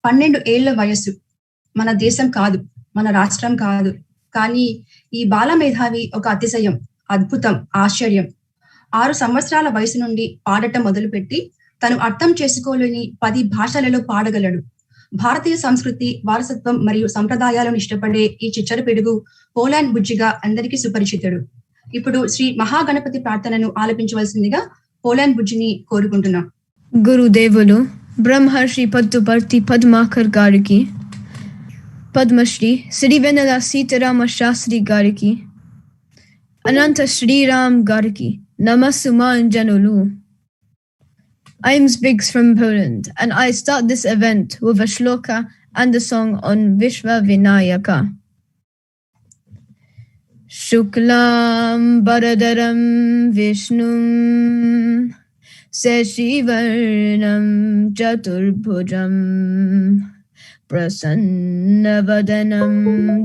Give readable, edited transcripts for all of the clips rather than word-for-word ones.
12 ఏళ్ల వయస్సు. మన దేశం కాదు, మన రాష్ట్రం కాదు. కానీ ఈ బాల మేధావి ఒక అతిశయం, అద్భుతం, ఆశ్చర్యం. 6 సంవత్సరాల వయసు నుండి పాడటం మొదలుపెట్టి తను అర్థం చేసుకోలేని 10 భాషలలో పాడగలడు. భారతీయ సంస్కృతి, వారసత్వం మరియు సంప్రదాయాలను ఇష్టపడే ఈ చిచ్చర పిడుగు పోలాండ్ బుజ్జిగా అందరికీ సుపరిచితుడు. ఇప్పుడు శ్రీ మహాగణపతి ప్రార్థనను ఆలపించవలసిందిగా పోలాండ్ బుజ్జిని కోరుకుంటున్నాం. గురుదేవులు బ్రహ్మర్షి పద్దుపర్తి పద్మాకర్ గారికి, పద్మశ్రీ సిరివెన్నెల సీతారామ శాస్త్రి గారికి, అనంత శ్రీరామ్ గారికి నమస్సుమాంజనులు. I'm Zbiggs from Poland, and I start this event with a shloka and a song on Vishwa Vinayaka. Shuklam Baradaram Vishnum Seshivarnam Chaturbhujam Prasannavadanam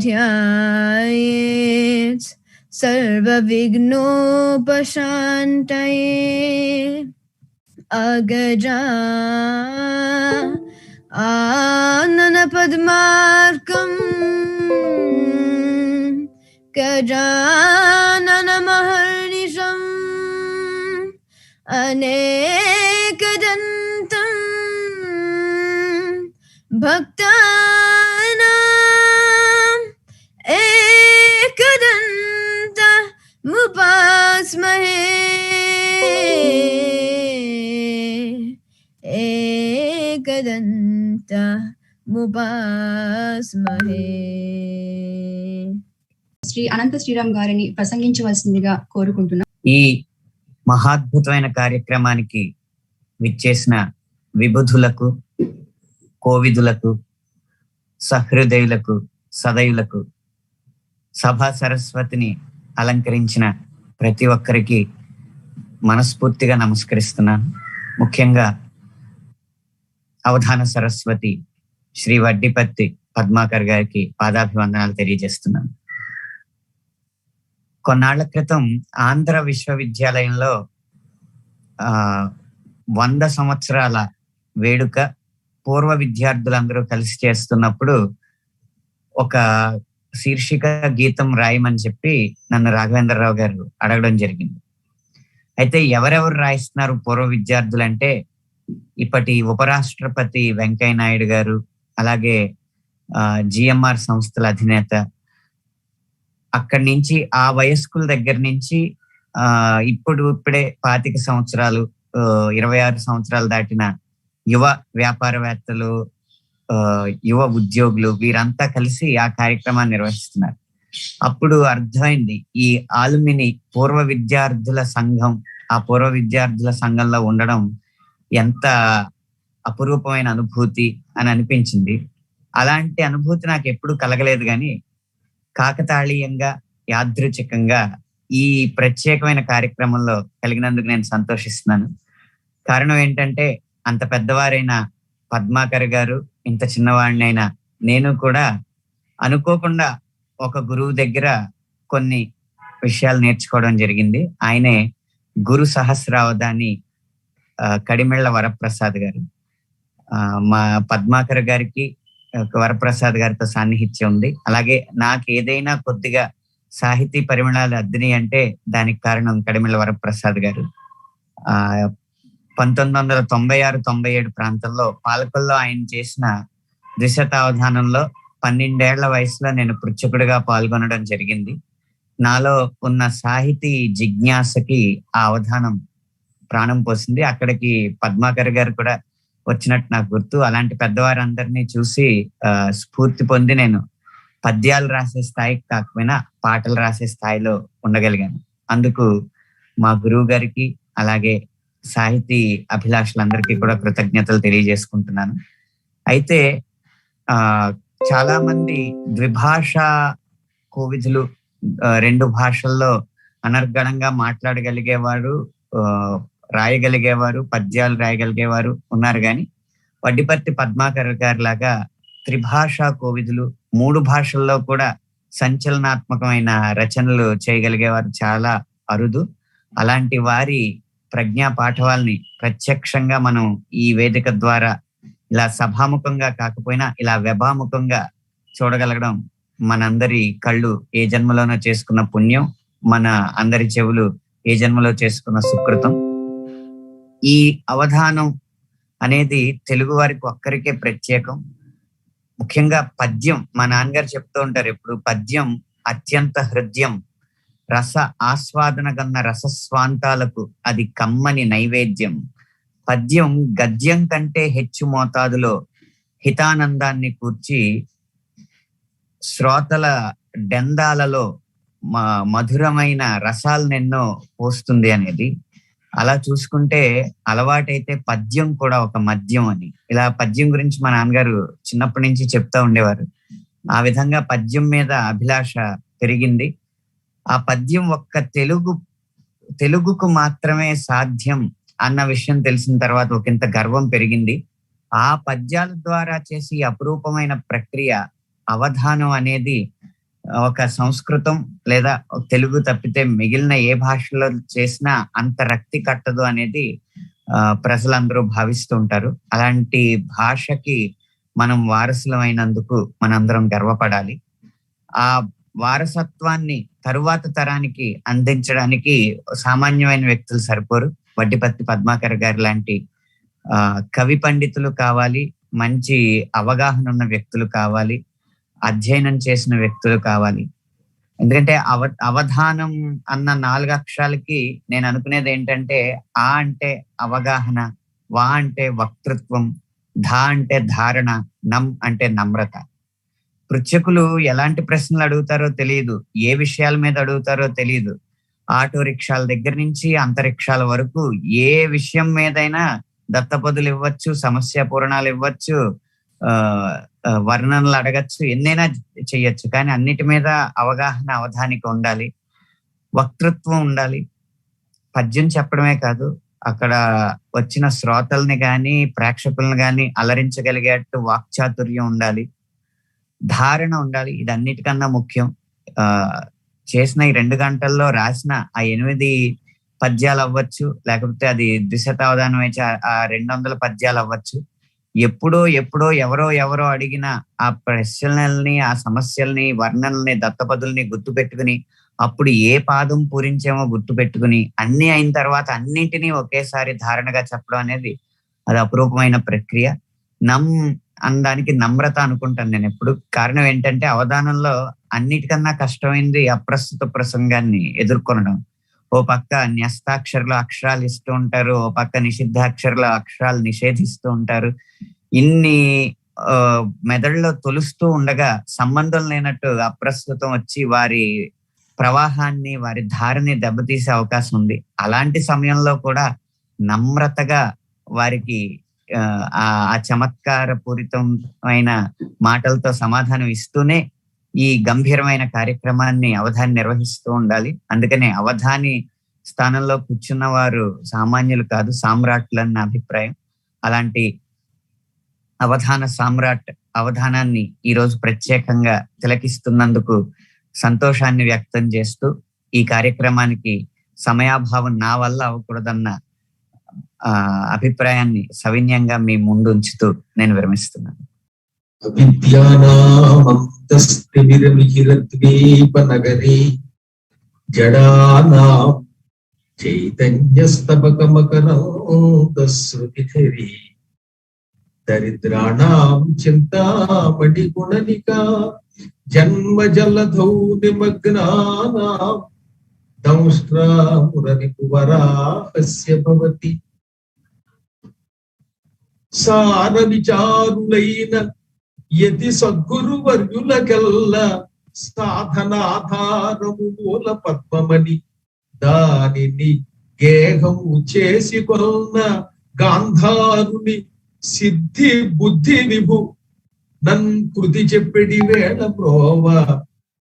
Dhyayet Sarva Vignopashantaye Agaja Anana Padmarkam Gajanana Maharnisham Anekadantam Bhaktanam Ekadanta Mupasmahe Ekadanta Mupasmahe. Shri Anantha Sriram గారిని ప్రసంగించవలసిందిగా కోరుకుంటున్నాం. ఈ మహాద్భుతమైన కార్యక్రమానికి విచ్చేసిన విబుధులకు, కోవిదులకు, సహృదయులకు, సదయులకు, సభా సరస్వతిని అలంకరించిన ప్రతి ఒక్కరికి మనస్ఫూర్తిగా నమస్కరిస్తున్నాను. ముఖ్యంగా అవధాన సరస్వతి శ్రీ వడ్డిపత్తి పద్మాకర్ గారికి పాదాభివందనాలు తెలియజేస్తున్నాను. కొన్నాళ్ల క్రితం ఆంధ్ర విశ్వవిద్యాలయంలో 100 సంవత్సరాల వేడుక పూర్వ విద్యార్థులందరూ కలిసి చేస్తున్నప్పుడు ఒక శీర్షిక గీతం రాయమని చెప్పి నన్ను రాఘవేంద్రరావు గారు అడగడం జరిగింది. అయితే ఎవరెవరు రాయిస్తున్నారు పూర్వ విద్యార్థులు అంటే ఇప్పటి ఉపరాష్ట్రపతి వెంకయ్య నాయుడు గారు, అలాగే జిఎంఆర్ సంస్థల అధినేత, అక్కడి నుంచి ఆ వయస్కుల దగ్గర నుంచి ఇప్పుడే 25 సంవత్సరాలు 26 సంవత్సరాలు దాటిన యువ వ్యాపారవేత్తలు, యువ ఉద్యోగులు, వీరంతా కలిసి ఆ కార్యక్రమాన్ని నిర్వహిస్తున్నారు. అప్పుడు అర్థమైంది ఈ ఆలుమిని పూర్వ విద్యార్థుల సంఘం, ఆ పూర్వ విద్యార్థుల సంఘంలో ఉండడం ఎంత అపురూపమైన అనుభూతి అని అనిపించింది. అలాంటి అనుభూతి నాకు ఎప్పుడు కలగలేదు, కానీ కాకతాళీయంగా, యాదృచ్ఛికంగా ఈ ప్రత్యేకమైన కార్యక్రమంలో కలిగినందుకు నేను సంతోషిస్తున్నాను. కారణం ఏంటంటే అంత పెద్దవారైన పద్మాకర్ గారు, ఇంత చిన్నవాడినైనా నేను కూడా అనుకోకుండా ఒక గురువు దగ్గర కొన్ని విషయాలు నేర్చుకోవడం జరిగింది. ఆయనే గురు సహస్రావధాని కడిమెళ్ల వరప్రసాద్ గారు. మా పద్మాకర్ గారికి వరప్రసాద్ గారితో సాన్నిహిత్యం ఉంది. అలాగే నాకు ఏదైనా కొద్దిగా సాహితీ పరిమళాలు అద్దిని అంటే దానికి కారణం కడిమెళ్ల వరప్రసాద్ గారు. 1996-97 ప్రాంతంలో పాలకొల్లో ఆయన చేసిన ద్విశతావధానంలో 12 ఏళ్ల వయసులో నేను పృచ్ఛకుడిగా పాల్గొనడం జరిగింది. నాలో ఉన్న సాహితీ జిజ్ఞాసకి ఆ అవధానం ప్రాణం పోసింది. అక్కడికి పద్మాకర్ గారు కూడా వచ్చినట్టు నాకు గుర్తు. అలాంటి పెద్దవారందరినీ చూసి స్ఫూర్తి పొంది నేను పద్యాలు రాసే స్థాయికి కాకపోయినా పాటలు రాసే స్థాయిలో ఉండగలిగాను. అందుకు మా గురువు గారికి, అలాగే సాహితీ అభిలాషులందరికీ కూడా కృతజ్ఞతలు తెలియజేసుకుంటున్నాను. అయితే చాలా మంది ద్విభాషా కోవిదులు, 2 భాషల్లో అనర్గళంగా మాట్లాడగలిగేవారు, రాయగలిగేవారు, పద్యాలు రాయగలిగేవారు ఉన్నారు. కానీ వడ్డిపర్తి పద్మాకర్ గారి లాగా త్రిభాషా కోవిదులు, 3 భాషల్లో కూడా సంచలనాత్మకమైన రచనలు చేయగలిగేవారు చాలా అరుదు. అలాంటి వారి ప్రజ్ఞా పాఠవాల్ని ప్రత్యక్షంగా మనం ఈ వేదిక ద్వారా ఇలా సభాముఖంగా కాకపోయినా ఇలా వ్యభాముఖంగా చూడగలగడం మనందరి కళ్ళు ఏ జన్మలోనో చేసుకున్న పుణ్యం, మన అందరి చెవులు ఏ జన్మలో చేసుకున్న సుకృతం. ఈ అవధానం అనేది తెలుగు వారికి ఒక్కరికే ప్రత్యేకం. ముఖ్యంగా పద్యం, మా నాన్నగారు చెప్తూ ఉంటారు ఎప్పుడు, పద్యం అత్యంత హృదయం, రస ఆస్వాదన కన్న రసస్వాంతాలకు అది కమ్మని నైవేద్యం. పద్యం గద్యం కంటే హెచ్చు మోతాదులో హితానందాన్ని కూర్చి శ్రోతల డెందాలలో మధురమైన రసాలనెన్నో పోస్తుంది అనేది. అలా చూసుకుంటే అలవాటైతే పద్యం కూడా ఒక మద్యం అని. ఇలా పద్యం గురించి మా నాన్నగారు చిన్నప్పటి నుంచి చెప్తా ఉండేవారు. ఆ విధంగా పద్యం మీద అభిలాష పెరిగింది. ఆ పద్యం ఒక్క తెలుగుకు మాత్రమే సాధ్యం అన్న విషయం తెలిసిన తర్వాత ఒకంత గర్వం పెరిగింది. ఆ పద్యాల ద్వారా చేసి అపురూపమైన ప్రక్రియ అవధానం అనేది ఒక సంస్కృతం లేదా తెలుగు తప్పితే మిగిలిన ఏ భాషలో చేసినా అంత రక్తి కట్టదు అనేది ప్రజలందరూ భావిస్తూ ఉంటారు. అలాంటి భాషకి మనం వారసులమైనందుకు మనందరం గర్వపడాలి. ఆ వారసత్వాన్ని తరువాత తరానికి అందించడానికి సామాన్యమైన వ్యక్తులు సరిపోరు. వడ్డిపత్తి పద్మాకర్ గారు లాంటి కవి పండితులు కావాలి, మంచి అవగాహన ఉన్న వ్యక్తులు కావాలి, అధ్యయనం చేసిన వ్యక్తులు కావాలి. ఎందుకంటే అవధానం అన్న 4 అక్షరాలకి నేను అనుకునేది ఏంటంటే, ఆ అంటే అవగాహన, వా అంటే వక్తృత్వం, ధా అంటే ధారణ, నం అంటే నమ్రత. పృచ్ఛకులు ఎలాంటి ప్రశ్నలు అడుగుతారో తెలియదు, ఏ విషయాల మీద అడుగుతారో తెలియదు. ఆటో రిక్షాల దగ్గర నుంచి అంతరిక్షాల వరకు ఏ విషయం మీదైనా దత్తపదులు ఇవ్వచ్చు, సమస్య పూరణాలు ఇవ్వచ్చు, వర్ణనలు అడగచ్చు, ఎన్నైనా చెయ్యొచ్చు. కానీ అన్నిటి మీద అవగాహన, అవధానిక ఉండాలి, వక్తృత్వం ఉండాలి. పద్యం చెప్పడమే కాదు, అక్కడ వచ్చిన శ్రోతల్ని గాని ప్రేక్షకుల్ని గాని అలరించగలిగేట్టు వాక్చాతుర్యం ఉండాలి, ధారణ ఉండాలి. ఇది అన్నిటికన్నా ముఖ్యం. చేసిన ఈ 2 గంటల్లో రాసిన ఆ 8 పద్యాలు అవ్వచ్చు, లేకపోతే అది ద్విశతావధానం అయితే ఆ 200 పద్యాలు అవ్వచ్చు. ఎప్పుడో ఎవరో అడిగిన ఆ ప్రశ్నల్ని, ఆ సమస్యల్ని, వర్ణనల్ని, దత్తపదుల్ని గుర్తు పెట్టుకుని, అప్పుడు ఏ పాదం పూరించామో గుర్తు పెట్టుకుని, అన్ని అయిన తర్వాత అన్నింటినీ ఒకేసారి ధారణగా చెప్పడం అనేది అది అపురూపమైన ప్రక్రియ. అనడానికి నమ్రత అనుకుంటాను నేను ఎప్పుడు. కారణం ఏంటంటే, అవధానంలో అన్నిటికన్నా కష్టమైంది అప్రస్తుత ప్రసంగాన్ని ఎదుర్కొనడం. ఓ పక్క న్యస్తాక్షరుల అక్షరాలు ఇస్తూ ఉంటారు, ఓ పక్క నిషిద్ధాక్షరుల అక్షరాలు నిషేధిస్తూ ఉంటారు. ఇన్ని మెదడులో తొలుస్తూ ఉండగా సంబంధం లేనట్టు అప్రస్తుతం వచ్చి వారి ప్రవాహాన్ని, వారి ధారని దెబ్బతీసే అవకాశం ఉంది. అలాంటి సమయంలో కూడా నమ్రతగా వారికి ఆ చమత్కార పూరితమైన మాటలతో సమాధానం ఇస్తూనే ఈ గంభీరమైన కార్యక్రమాన్ని అవధాని నిర్వహిస్తూ ఉండాలి. అందుకనే అవధాని స్థానంలో కూర్చున్న వారు సామాన్యులు కాదు, సామ్రాట్లన్న అభిప్రాయం. అలాంటి అవధాన సామ్రాట్ అవధానాన్ని ఈరోజు ప్రత్యేకంగా తిలకిస్తున్నందుకు సంతోషాన్ని వ్యక్తం చేస్తూ, ఈ కార్యక్రమానికి సమయాభావం నా వల్ల అవ్వకూడదన్న అభిప్రాయాన్ని సవినయంగా మీ ముందు ఉంచుతూ నేను విరమిస్తున్నాను. అవిద్యానామంతస్తిమిరమిహిరద్వీపనగరే జడానాం చైతన్యస్తబకమకరాంతశ్రుతిధరే దరిద్రాణాం చింతామణిగుణనికా జన్మజలధౌ నిమగ్నానాం దంష్ట్రామురరిపువరాహస్య భవతి. సార విచారులైన యతి సద్గురువర్యులకెల్ల సాధనాధారము మూల పద్మమని దానిని గేహము చేసి కొన్న గాంధారుని సిద్ధి బుద్ధి విభు నన్ కృతి చెప్పెడి వేళ ప్రోవ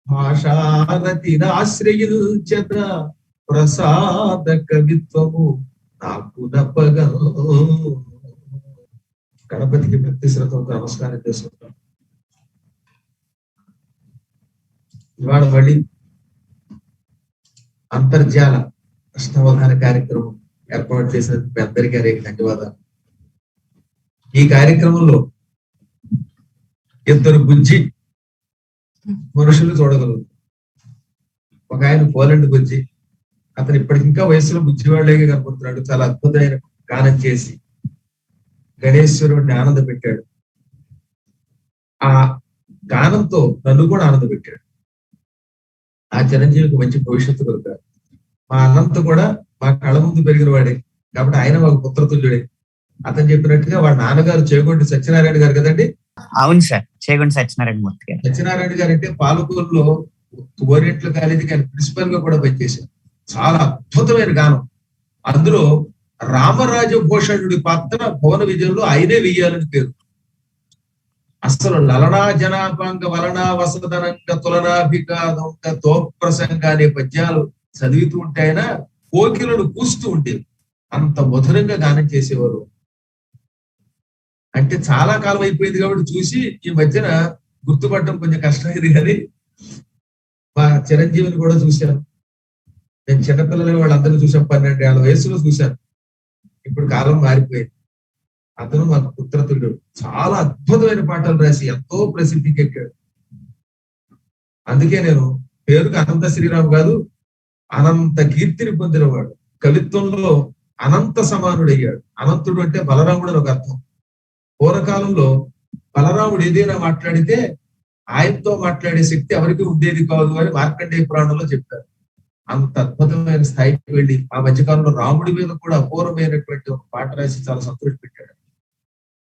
భాషారతిరాశ్రయించద ప్రసాద కవిత్వము నాకు నప్పగా. గణపతికి భక్తి శ్రద్ధతో నమస్కారం చేసుకుంటాం. ఇవాళ మళ్ళీ అంతర్జాల అష్టావధాన కార్యక్రమం ఏర్పాటు చేసిన మీ అందరికీ అనేక ధన్యవాదాలు. ఈ కార్యక్రమంలో ఇద్దరు బుజ్జి మనుషులు చూడగలరు. ఒక ఆయన పోలండ్ బుజ్జి, అతను ఇప్పటికింకా వయసులో బుజ్జివాళ్ళగా కనపడుతున్నాడు. చాలా అద్భుతమైన గానం చేసి గణేశ్వరుడిని ఆనంద పెట్టాడు. ఆ గానంతో నన్ను కూడా ఆనంద పెట్టాడు. ఆ చిరంజీవికి మంచి భవిష్యత్తు కొరకారు. మా అనంత కూడా మా కళ్ళ ముందు పెరిగిన వాడే కాబట్టి ఆయన మాకు పుత్రతుల్యుడే. అతను చెప్పినట్టుగా వాళ్ళ నాన్నగారు చేగొండి సత్యనారాయణ గారు కదండి. అవును సార్, చేగొండి సత్యనారాయణ మూర్తి గారు. సత్యనారాయణ గారు అంటే పాలకూరులో ఓరియంటల్ కాలేజీకి ఆయన ప్రిన్సిపల్ గా కూడా పనిచేశారు. చాలా అద్భుతమైన గానం. అందులో రామరాజ భూషణుడి పాత్ర భువన విజయంలో ఆయనే వెయ్యాలని పేరు. అసలు లలనా జనాభాంగ వలనా వసదనంగ తులనాభికాదంగ తోప్రసంగ అనే పద్యాలు చదువుతూ ఉంటే ఆయన కోకిలను కూస్తూ ఉండేది. అంత మధురంగా గానం చేసేవారు. అంటే చాలా కాలం అయిపోయింది కాబట్టి చూసి ఈ మధ్యన గుర్తుపట్టడం కొంచెం కష్టమైంది. కానీ మా చిరంజీవిని కూడా చూశాను. నేను చిన్నపిల్లలు వాళ్ళందరూ చూసాను. 12 ఏళ్ల వయసులో చూశాను. ఇప్పుడు కాలం మారిపోయింది. అతను మాకు పుత్రతుల్యుడు. చాలా అద్భుతమైన పాటలు రాసి ఎంతో ప్రసిద్ధికి ఎక్కాడు. అందుకే నేను పేరుకు అనంత శ్రీరామ్ కాదు, అనంత కీర్తిని పొందినవాడు. కవిత్వంలో అనంత సమానుడయ్యాడు. అనంతుడు అంటే బలరాముడు అని ఒక అర్థం. పూర్వకాలంలో బలరాముడు ఏదైనా మాట్లాడితే ఆయనతో మాట్లాడే శక్తి ఎవరికి ఉండేది కాదు అని మార్కండేయ పురాణంలో చెప్పారు. అంత అద్భుతమైన స్థాయికి వెళ్ళి ఆ మధ్యకాలంలో రాముడి మీద కూడా అపూర్వమైనటువంటి ఒక పాట రాసి చాలా సంతోష పెట్టాడు.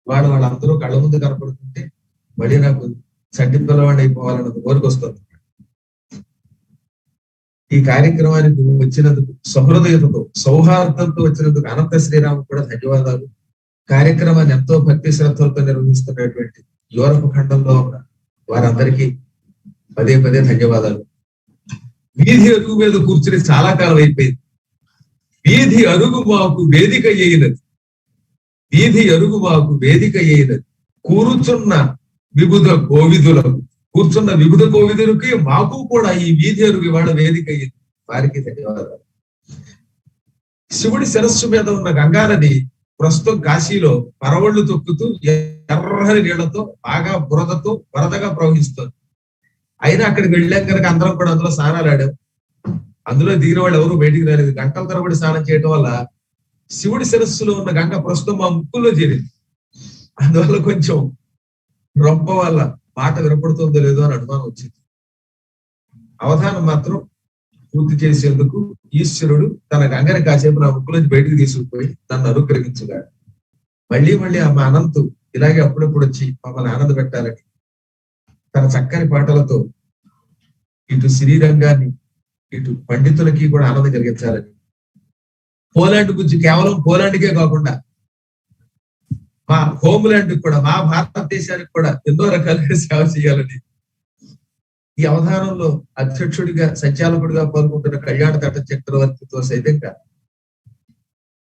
వాళ్ళందరూ కళ్ళ ముందు కనపడుతుంటే మళ్ళీ నాకు చంటి పిల్లవాడిని అయిపోవాలన్నది కోరికొస్తుంది. ఈ కార్యక్రమానికి వచ్చినందుకు సహృదయతతో సౌహార్దంతో వచ్చినందుకు అనంత శ్రీరామ్ కూడా ధన్యవాదాలు. కార్యక్రమాన్ని ఎంతో భక్తి శ్రద్ధలతో నిర్వహిస్తున్నటువంటి యూరప్ ఖండంలో ఉన్న వారందరికీ పదే పదే ధన్యవాదాలు. వీధి అరుగు మీద కూర్చుని చాలా కాలం అయిపోయింది. వీధి అరుగు మాకు వేదిక అయినది, వీధి అరుగు మాకు వేదిక అయినది. కూర్చున్న వివిధ కోవిదులకు, కూర్చున్న వివిధ కోవిదులకి మాకు కూడా ఈ వీధి అరుగు ఇవాళ వేదిక అయ్యింది. వారికి ధన్యవాదాలు. శివుడి శిరస్సు మీద ఉన్న గంగానది ప్రస్తుతం కాశీలో పరవళ్లు తొక్కుతూ ఎర్రని నీళ్లతో బాగా బురదతో వరదగా ప్రవహిస్తుంది. అయినా అక్కడికి వెళ్ళాం కనుక అందరం కూడా అందులో స్నానాలు ఆడాం. అందులో దిగిన వాళ్ళు ఎవరు బయటికి రాలేదు. గంటల తరబడి స్నానం చేయడం వల్ల శివుడి శిరస్సులో ఉన్న గంగ ప్రస్తుతం మా ముక్కుల్లో చేరింది. అందువల్ల కొంచెం రొంప వల్ల మాట వినపడుతుందో లేదో అని అనుమానం వచ్చింది. అవధానం మాత్రం పూర్తి చేసేందుకు ఈశ్వరుడు తన గంగని కాసేపు నా ముక్కులోంచి బయటికి తీసుకుపోయి నన్ను అనుగ్రహించుగాడు. మళ్ళీ మా అనంతు ఇలాగే అప్పుడప్పుడు వచ్చి మమ్మల్ని ఆనంద పెట్టాలని తన చక్కని పాటలతో ఇటు శ్రీరంగాన్ని ఇటు పండితులకి కూడా ఆనందం కలిగించాలని, పోలాండ్ గురించి కేవలం పోలాండ్కే కాకుండా మా హోమ్లాండ్ కూడా, మా భారతదేశానికి కూడా ఎన్నో రకాలుగా సేవ చేయాలని ఈ అవధానంలో అధ్యక్షుడిగా సంచాలకుడిగా పాల్గొంటున్న కళ్యాణ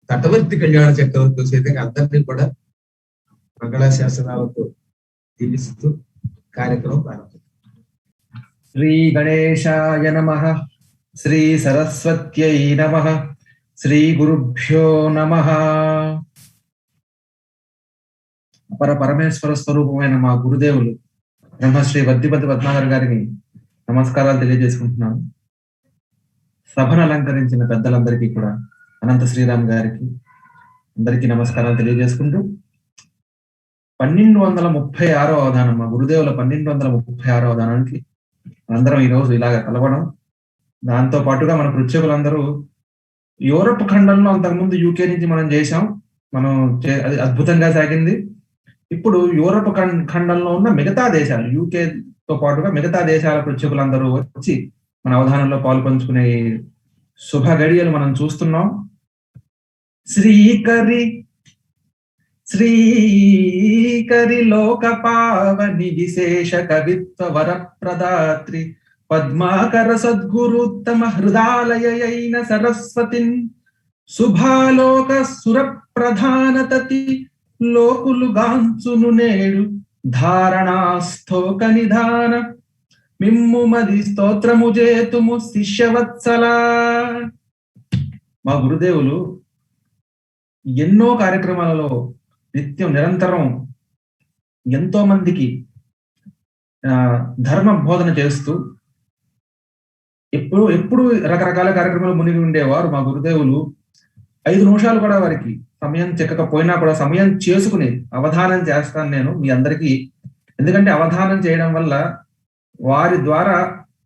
తటవర్తి కళ్యాణ చక్రవర్తితో సైతంగా అందరినీ కూడా మంగళాశాసనాలతో దీవిస్తూ కార్యక్రమం ప్రారంభం. శ్రీ గణేశాయ నమః, శ్రీ సరస్వత్యై నమః, శ్రీ గురుభ్యో నమః. అపర పరమేశ్వర స్వరూపమైన మా గురుదేవులు బ్రహ్మశ్రీ వద్దిపతి పద్మాకర్ గారికి నమస్కారాలు తెలియజేసుకుంటున్నాను. సభను అలంకరించిన పెద్దలందరికీ కూడా, అనంత శ్రీరామ్ గారికి అందరికీ నమస్కారాలు తెలియజేసుకుంటూ 1236వ అవధానం, మా గురుదేవుల 1236వ అవధానానికి అందరం ఈరోజు ఇలాగ కలవడం, దాంతో పాటుగా మన పృచ్ఛకులందరూ యూరప్ ఖండంలో అంతకుముందు యూకే నుంచి మనం చేసాం, అది అద్భుతంగా సాగింది. ఇప్పుడు యూరప్ ఖండంలో ఉన్న మిగతా దేశాలు, యూకేతో పాటుగా మిగతా దేశాల పృచ్ఛకులందరూ వచ్చి మన అవధానంలో పాల్పంచుకునే శుభ గడియలు మనం చూస్తున్నాం. శ్రీకరి లోక పావని విశేష కవిత్వ వరప్రదాత్రి పద్మాకర సద్గురుత్తమ హృదాలయైన సరస్వతిన్ శుభాలోక సురప్రధానతతి లోకులు గాంచును నేడు ధారణాస్థోక నిధాన మిమ్ము మది స్తోత్రము చేతుము శిష్యవత్సలా. మా గురుదేవులు ఎన్నో కార్యక్రమాలలో నిత్యం నిరంతరం ఎంతో మందికి ధర్మ బోధన చేస్తూ ఎప్పుడు రకరకాల కార్యక్రమాలు మునిగి ఉండేవారు మా గురుదేవులు. 5 నిమిషాలు కూడా వారికి సమయం చెక్కకపోయినా కూడా సమయం చేసుకుని అవధానం చేస్తాను నేను మీ అందరికీ. ఎందుకంటే అవధానం చేయడం వల్ల వారి ద్వారా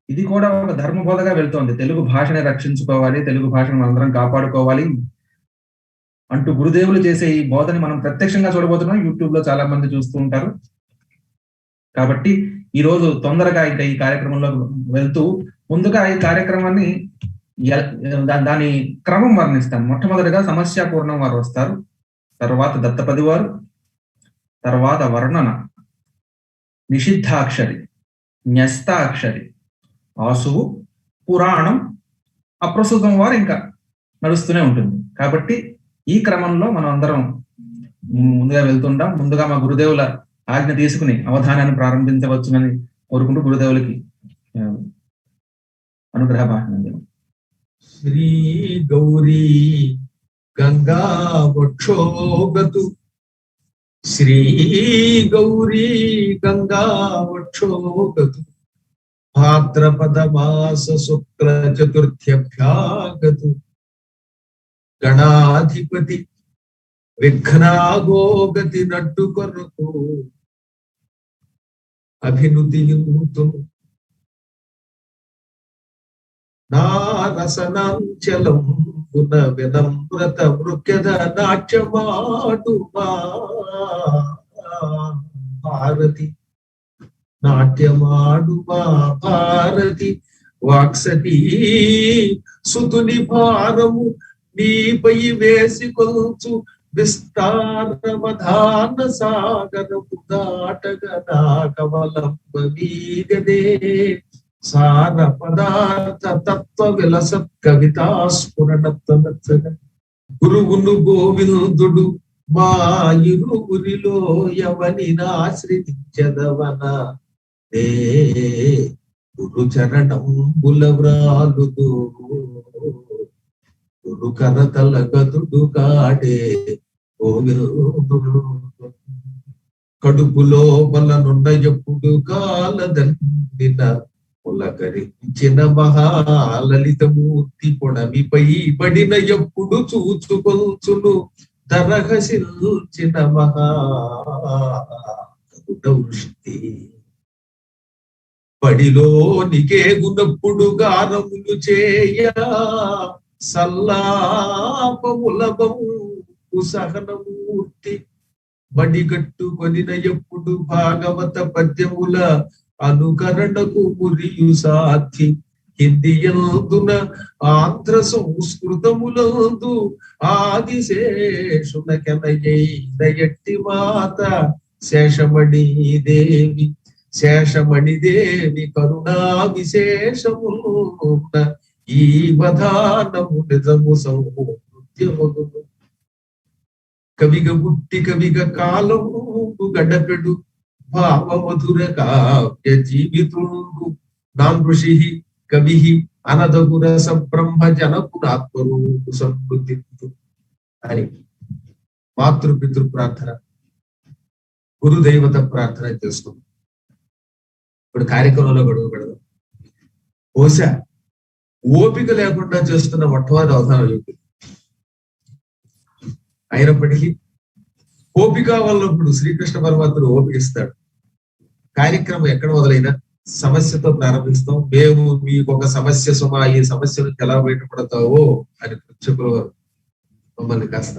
ఇది కూడా ఒక ధర్మ బోధగా వెళ్తోంది. తెలుగు భాషని రక్షించుకోవాలి, తెలుగు భాషను మనందరం కాపాడుకోవాలి అంటూ గురుదేవులు చేసే ఈ బోధని మనం ప్రత్యక్షంగా చూడబోతున్నాం. యూట్యూబ్ లో చాలా మంది చూస్తూ ఉంటారు. కాబట్టి ఈ రోజు తొందరగా ఇంకా ఈ కార్యక్రమంలో వెళ్తూ ముందుగా ఈ కార్యక్రమాన్ని దాని క్రమం వర్ణిస్తాను. మొట్టమొదటిగా సమస్యాపూర్ణం వారు వస్తారు, తర్వాత దత్తపది వారు, తర్వాత వర్ణన, నిషిద్ధాక్షరి, న్యస్తాక్షరి, ఆసువు, పురాణం, అప్రస్తుతం వారు ఇంకా నడుస్తూనే ఉంటుంది. కాబట్టి ఈ క్రమంలో మనం అందరం ముందుగా వెళ్తుంటాం. ముందుగా మా గురుదేవుల ఆజ్ఞ తీసుకుని అవధానాన్ని ప్రారంభించవచ్చునని కోరుకుంటూ గురుదేవులకి అనుగ్రహ భాషణ. శ్రీ గౌరీ గంగా వక్షోగతు, శ్రీ గౌరీ గంగా వక్షోగతు, భాద్రపద మాస శుక్ల చతుర్థ్యభ్యాగతు, గణాధిపతి విఘ్నాగోగతి నడ్డు కొరకు అభినుతియుతు, నా రసనాంచలం పున వినమ్రత మృక్యద నాట్యమాడు భారతి, నాట్యమాడు భారతి, వాక్సతి సుతుని భారము నీపై వేసికొల్చు, విస్తారమధాన సాగరము దాటగా నా కవలంబ వీగదే, సార పదార్థ తత్వ విలసత్ కవితా స్ఫురణత్వ, గురువును గోవిందుడు మా ఇరువురిలో ఎవని ఆశ్రయించదవన, నే గురు చరణం బులవ్రాలుదు, గురు కరతల గదుడు కాడే గోవిందుడు, కడుపులో బలనున్న ఎప్పుడు కాలదండిన పులకరించిన మహాలలితమూర్తి పొడమిపై పడిన ఎప్పుడు చూచుకొల్చును, దరహసిల్చిన మహావృష్టి, పడిలోనికే గునప్పుడు గారములు చేయ, సల్లాపములబము సహనమూర్తి, మడిగట్టుకొనిన ఎప్పుడు భాగవత పద్యముల అనుకరణకు మురియు సాధ్యి, హిందీయందున ఆంధ్ర సంస్కృతములందు ఆదిశేషునకెనయైన ఎట్టి మాత శేషమణి దేవి, శేషమణి దేవి కరుణా విశేషమున్న ఈ వధానము నిజము సౌనృత్యమగును, కవిగ పుట్టి కవిగ కాలము గడపెడు భావమధుర కావ్య జీవితుండు, నాన్ ఋషి కవి అనదగుర సబ్రహ్మ జనకునాత్మరూపు సమృద్ధి అని మాతృపితృ ప్రార్థన, గురుదైవత ప్రార్థన చేసుకుందాం. ఇప్పుడు కార్యక్రమంలో గడువు పెడదాం. బహుశా ఓపిక లేకుండా చేస్తున్న మొట్టమొదటి అవధానం ఏమిటి? అయినప్పటికీ ఓపిక వల్లప్పుడు శ్రీకృష్ణ పరమాత్ముడు ఓపికిస్తాడు. కార్యక్రమం ఎక్కడ మొదలైనా సమస్యతో ప్రారంభిస్తాం. మేము మీకు ఒక సమస్య సుమా, ఈ సమస్య నుంచి ఎలా బయటపడతావో అని పృచ్ఛకులు మమ్మల్ని కాస్త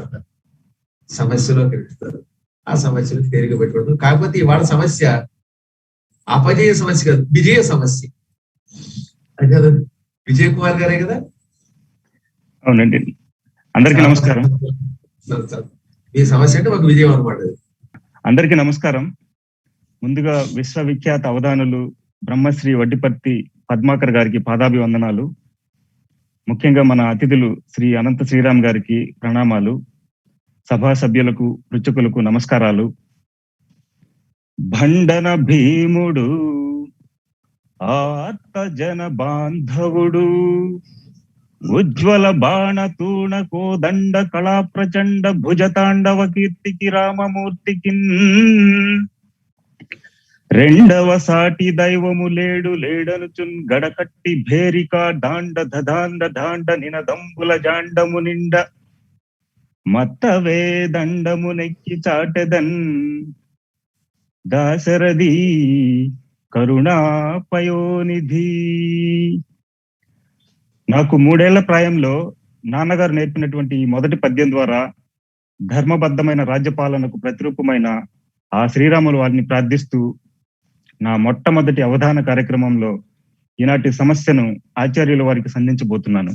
సమస్యలో కలిగిస్తారు. ఆ సమస్యను తేలిక బయటపడతాం. కాకపోతే ఇవాళ సమస్య అపజయ సమస్య కాదు, విజయ సమస్య. అది కదా విజయ్ కుమార్ గారే కదా? అవునండి. అందరికీ నమస్కారం. మీ సమస్య అంటే మాకు విజయం అనమాట. అందరికీ నమస్కారం. ముందుగా విశ్వవిఖ్యాత అవధానులు బ్రహ్మశ్రీ వడ్డిపర్తి పద్మాకర్ గారికి పాదాభివందనాలు. ముఖ్యంగా మన అతిథులు శ్రీ అనంత శ్రీరామ్ గారికి ప్రణామాలు. సభా సభ్యులకు పృచ్ఛకులకు నమస్కారాలు. భండన భీముడు ఆర్త జన బాంధవుడు, ఉజ్వల బాణ తూణ కోదండ కళా ప్రచండ భుజతాండవ కీర్తికి రామమూర్తికి రెండవ సాటి దైవము లేడు లేడనుచున్ గడకట్టి భేరిక దాండ దదాండ దాండ నినదంబుల జాండము నిండ మత్తవే దండము నెక్కి చాటెదన్ దాశరథి కరుణాపయోనిధి. నాకు 3 ఏళ్ల ప్రాయంలో నాన్నగారు నేర్పినటువంటి ఈ మొదటి పద్యం ద్వారా ధర్మబద్ధమైన రాజ్యపాలనకు ప్రతిరూపమైన ఆ శ్రీరాములు వారిని ప్రార్థిస్తూ నా మొట్టమొదటి అవధాన కార్యక్రమంలో ఈనాటి సమస్యను ఆచార్యుల వారికి సంధించబోతున్నాను.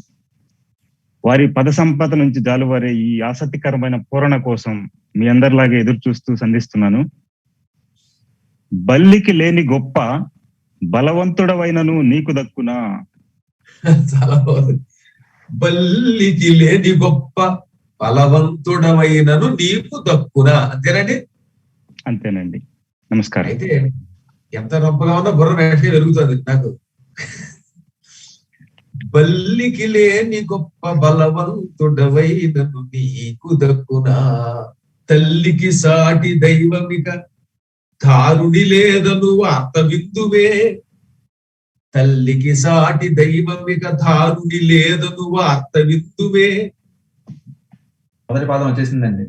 వారి పద సంపద నుంచి జాలువారే ఈ ఆసక్తికరమైన పూరణ కోసం మీ అందరిలాగే ఎదురు చూస్తూ సంధిస్తున్నాను. బల్లికి లేని గొప్ప బలవంతుడవైనను నీకు దక్కునా. చాలా బాగుంది. బల్లికి లేని గొప్ప బలవంతుడమైనను నీకు దక్కునా. అంతేనండి? అంతేనండి. నమస్కారం. అయితే ఎంత గొప్పగా ఉన్నా బుర్ర వెంటనే వెలుగుతుంది నాకు. బల్లికి లేని గొప్ప బలవంతుడవైనను నీకు దక్కునా, తల్లికి సాటి దైవమిక ధారుడి లేదను వార్త విందువే. తల్లికి సాటి దైవమిక ధారుడి లేదను వార్త విందువే. మొదటి పాదం వచ్చేసిందండి.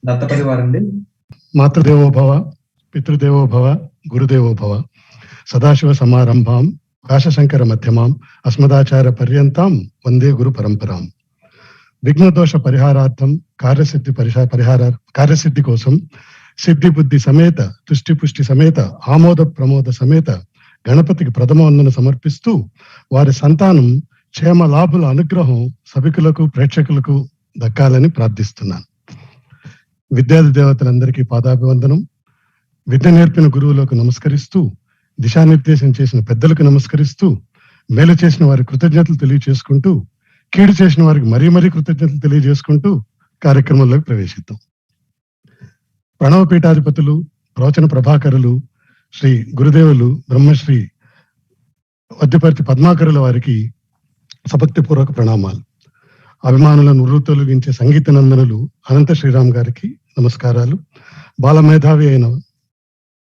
దత్తపది వారండి. మాతృదేవోభవ, పితృదేవోభవ, గురుదేవోభవ. సదాశివ సమారంభాం కాశశంకర మధ్యమాం అస్మదాచార్య పర్యంతాం వందే గురు పరంపరాం. విఘ్నదోష పరిహారార్థం కార్యసిద్ధి కోసం సిద్ధి బుద్ధి సమేత తుష్టి పుష్టి సమేత ఆమోద ప్రమోద సమేత గణపతికి ప్రథమ వందన సమర్పిస్తూ వారి సంతానం క్షేమ లాభుల అనుగ్రహం సభికులకు ప్రేక్షకులకు దక్కాలని ప్రార్థిస్తున్నాను. విద్యార్థి దేవతలందరికీ పాదాభివందనం. విద్య నేర్పిన గురువులకు నమస్కరిస్తూ, దిశానిర్దేశం చేసిన పెద్దలకు నమస్కరిస్తూ, మేలు చేసిన వారి కృతజ్ఞతలు తెలియజేసుకుంటూ, కీడు చేసిన వారికి మరీ కృతజ్ఞతలు తెలియజేసుకుంటూ కార్యక్రమంలోకి ప్రవేశిద్దాం. ప్రణవ పీఠాధిపతులు, ప్రవచన ప్రభాకరులు, శ్రీ గురుదేవులు బ్రహ్మశ్రీ వడ్డిపర్తి పద్మాకరుల వారికి సభక్తిపూర్వక ప్రణామాలు. అభిమానులను ఉర్రూతొలగించే సంగీత నందనులు అనంత శ్రీరామ్ గారికి నమస్కారాలు. బాలమేధావి అయిన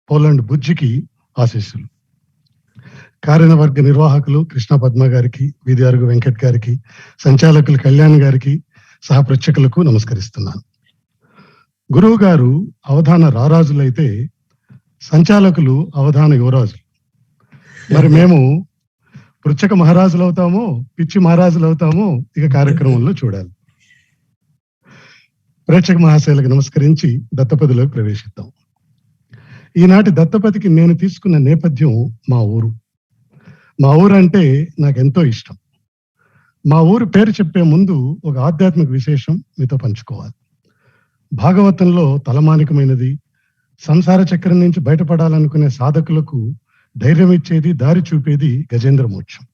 పోలండ్ బుజ్జికి ఆశీస్సులు. కార్యవర్గ నిర్వాహకులు కృష్ణ పద్మ గారికి, విద్యార్థి వెంకట్ గారికి, సంచాలకులు కళ్యాణ్ గారికి, సహ ప్రేక్షకులకు నమస్కరిస్తున్నాను. గురువు గారు అవధాన రారాజులైతే సంచాలకులు అవధాన యువరాజులు. మరి మేము పృచ్ఛక మహారాజులు అవుతామో పిచ్చి మహారాజులు అవుతామో ఇక కార్యక్రమంలో చూడాలి. ప్రేక్షక మహాశయులకు నమస్కరించి దత్తపదిలోకి ప్రవేశిద్దాం. ఈనాటి దత్తపదికి నేను తీసుకున్న నేపథ్యం మా ఊరు. మా ఊరు అంటే నాకెంతో ఇష్టం. మా ఊరు పేరు చెప్పే ముందు ఒక ఆధ్యాత్మిక విశేషం మీతో పంచుకోవాలి. భాగవతంలో తలమానికమైనది, సంసార చక్రం నుంచి బయటపడాలనుకునే సాధకులకు ధైర్యం ఇచ్చేది, దారి చూపేది గజేంద్ర మోక్షం.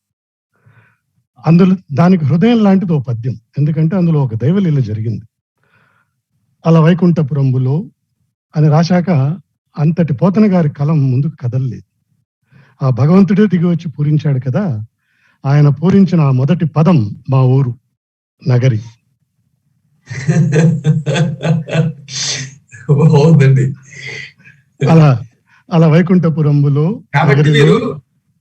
అందులో దానికి హృదయం లాంటిది ఓ పద్యం. ఎందుకంటే అందులో ఒక దైవలీల జరిగింది. అలా వైకుంఠపురంబులో అని రాశాక అంతటి పోతన గారి కలం ముందుకు కదలలేదు. ఆ భగవంతుడే దిగి వచ్చి పూరించాడు కదా. ఆయన పూరించిన ఆ మొదటి పదం మా ఊరు నగరి. అలా వైకుంఠపురంబులో కాబట్టి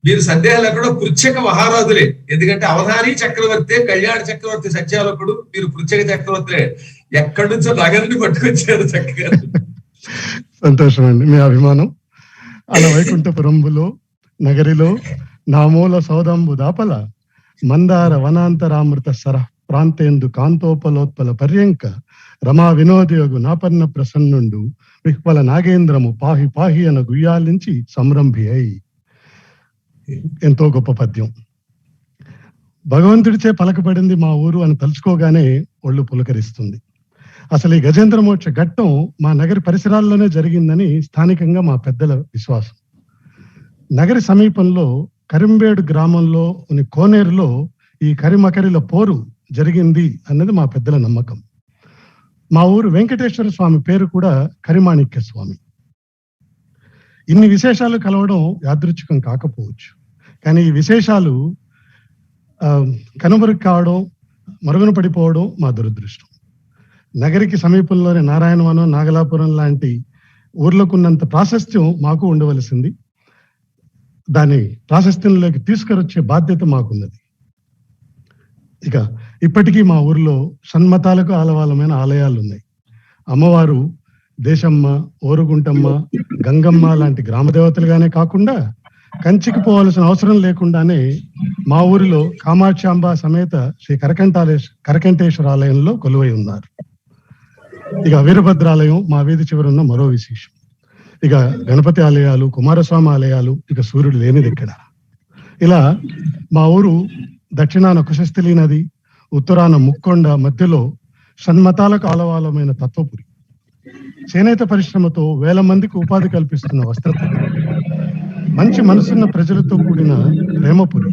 మీరు సందేహాలు ఎక్కడో పృచ్ఛక మహారాజులే. ఎందుకంటే అవధాని చక్రవర్తి, కళ్యాణ చక్రవర్తి సంచాలకుడు, మీరు పృచ్ఛక చక్రవర్తులే. ఎక్కడి నుంచో నగరిని పట్టుకొచ్చారు చక్కగా. సంతోషం అండి మీ అభిమానం. అలా వైకుంఠపురంబులో నగరిలో నామూల సౌదంబు దాపల మందార వనాంతరామృత సర ప్రాంతేందు కాంతోపలోత్పల పర్యంక రమా వినోదయోగు నాపర్ణ ప్రసన్నుండు విహ్వల నాగేంద్రము పాహి పాహి అన గుయ్యాలించి సంరంభి అయి. ఎంతో గొప్ప పద్యం. భగవంతుడిచే పలకబడింది మా ఊరు అని తలుచుకోగానే ఒళ్ళు పులకరిస్తుంది. అసలు ఈ గజేంద్ర మోక్ష ఘట్టం మా నగరి పరిసరాల్లోనే జరిగిందని స్థానికంగా మా పెద్దల విశ్వాసం. నగరి సమీపంలో కరింబేడు గ్రామంలో కోనేరులో ఈ కరిమకరిల పోరు జరిగింది అన్నది మా పెద్దల నమ్మకం. మా ఊరు వెంకటేశ్వర స్వామి పేరు కూడా కరిమాణిక్య స్వామి. ఇన్ని విశేషాలు కలవడం యాదృచ్ఛికం కాకపోవచ్చు, కానీ ఈ విశేషాలు కనుమరుగు కావడం, మరుగున పడిపోవడం మా దురదృష్టం. నగరికి సమీపంలోని నారాయణవనం, నాగలాపురం లాంటి ఊర్లకున్నంత ప్రాశస్త్యం మాకు ఉండవలసింది. దాని ప్రాశస్త్యంలోకి తీసుకురొచ్చే బాధ్యత మాకున్నది. ఇక ఇప్పటికీ మా ఊర్లో షణ్మతాలకు ఆలవాలమైన ఆలయాలు ఉన్నాయి. అమ్మవారు దేశమ్మ, ఓరుగుంటమ్మ, గంగమ్మ లాంటి గ్రామ దేవతలుగానే కాకుండా కంచికి పోవాల్సిన అవసరం లేకుండానే మా ఊరిలో కామాక్షాంబ సమేత శ్రీ కరకంఠేశ్వర ఆలయంలో కొలువై ఉన్నారు. ఇక వీరభద్రాలయం మా వీధి చివరున్న మరో విశేషం. ఇక గణపతి ఆలయాలు, కుమారస్వామి ఆలయాలు, ఇక సూర్యుడు లేనిది ఎక్కడ. ఇలా మా ఊరు దక్షిణాన కుశస్థలి నది, ఉత్తరాన ముక్కొండ, మధ్యలో షణ్మతాలకు ఆలవాలమైన తత్వపురి. చేనేత పరిశ్రమతో వేల మందికి ఉపాధి కల్పిస్తున్న వస్త్రపురి. మంచి మనసున్న ప్రజలతో కూడిన ప్రేమపురి.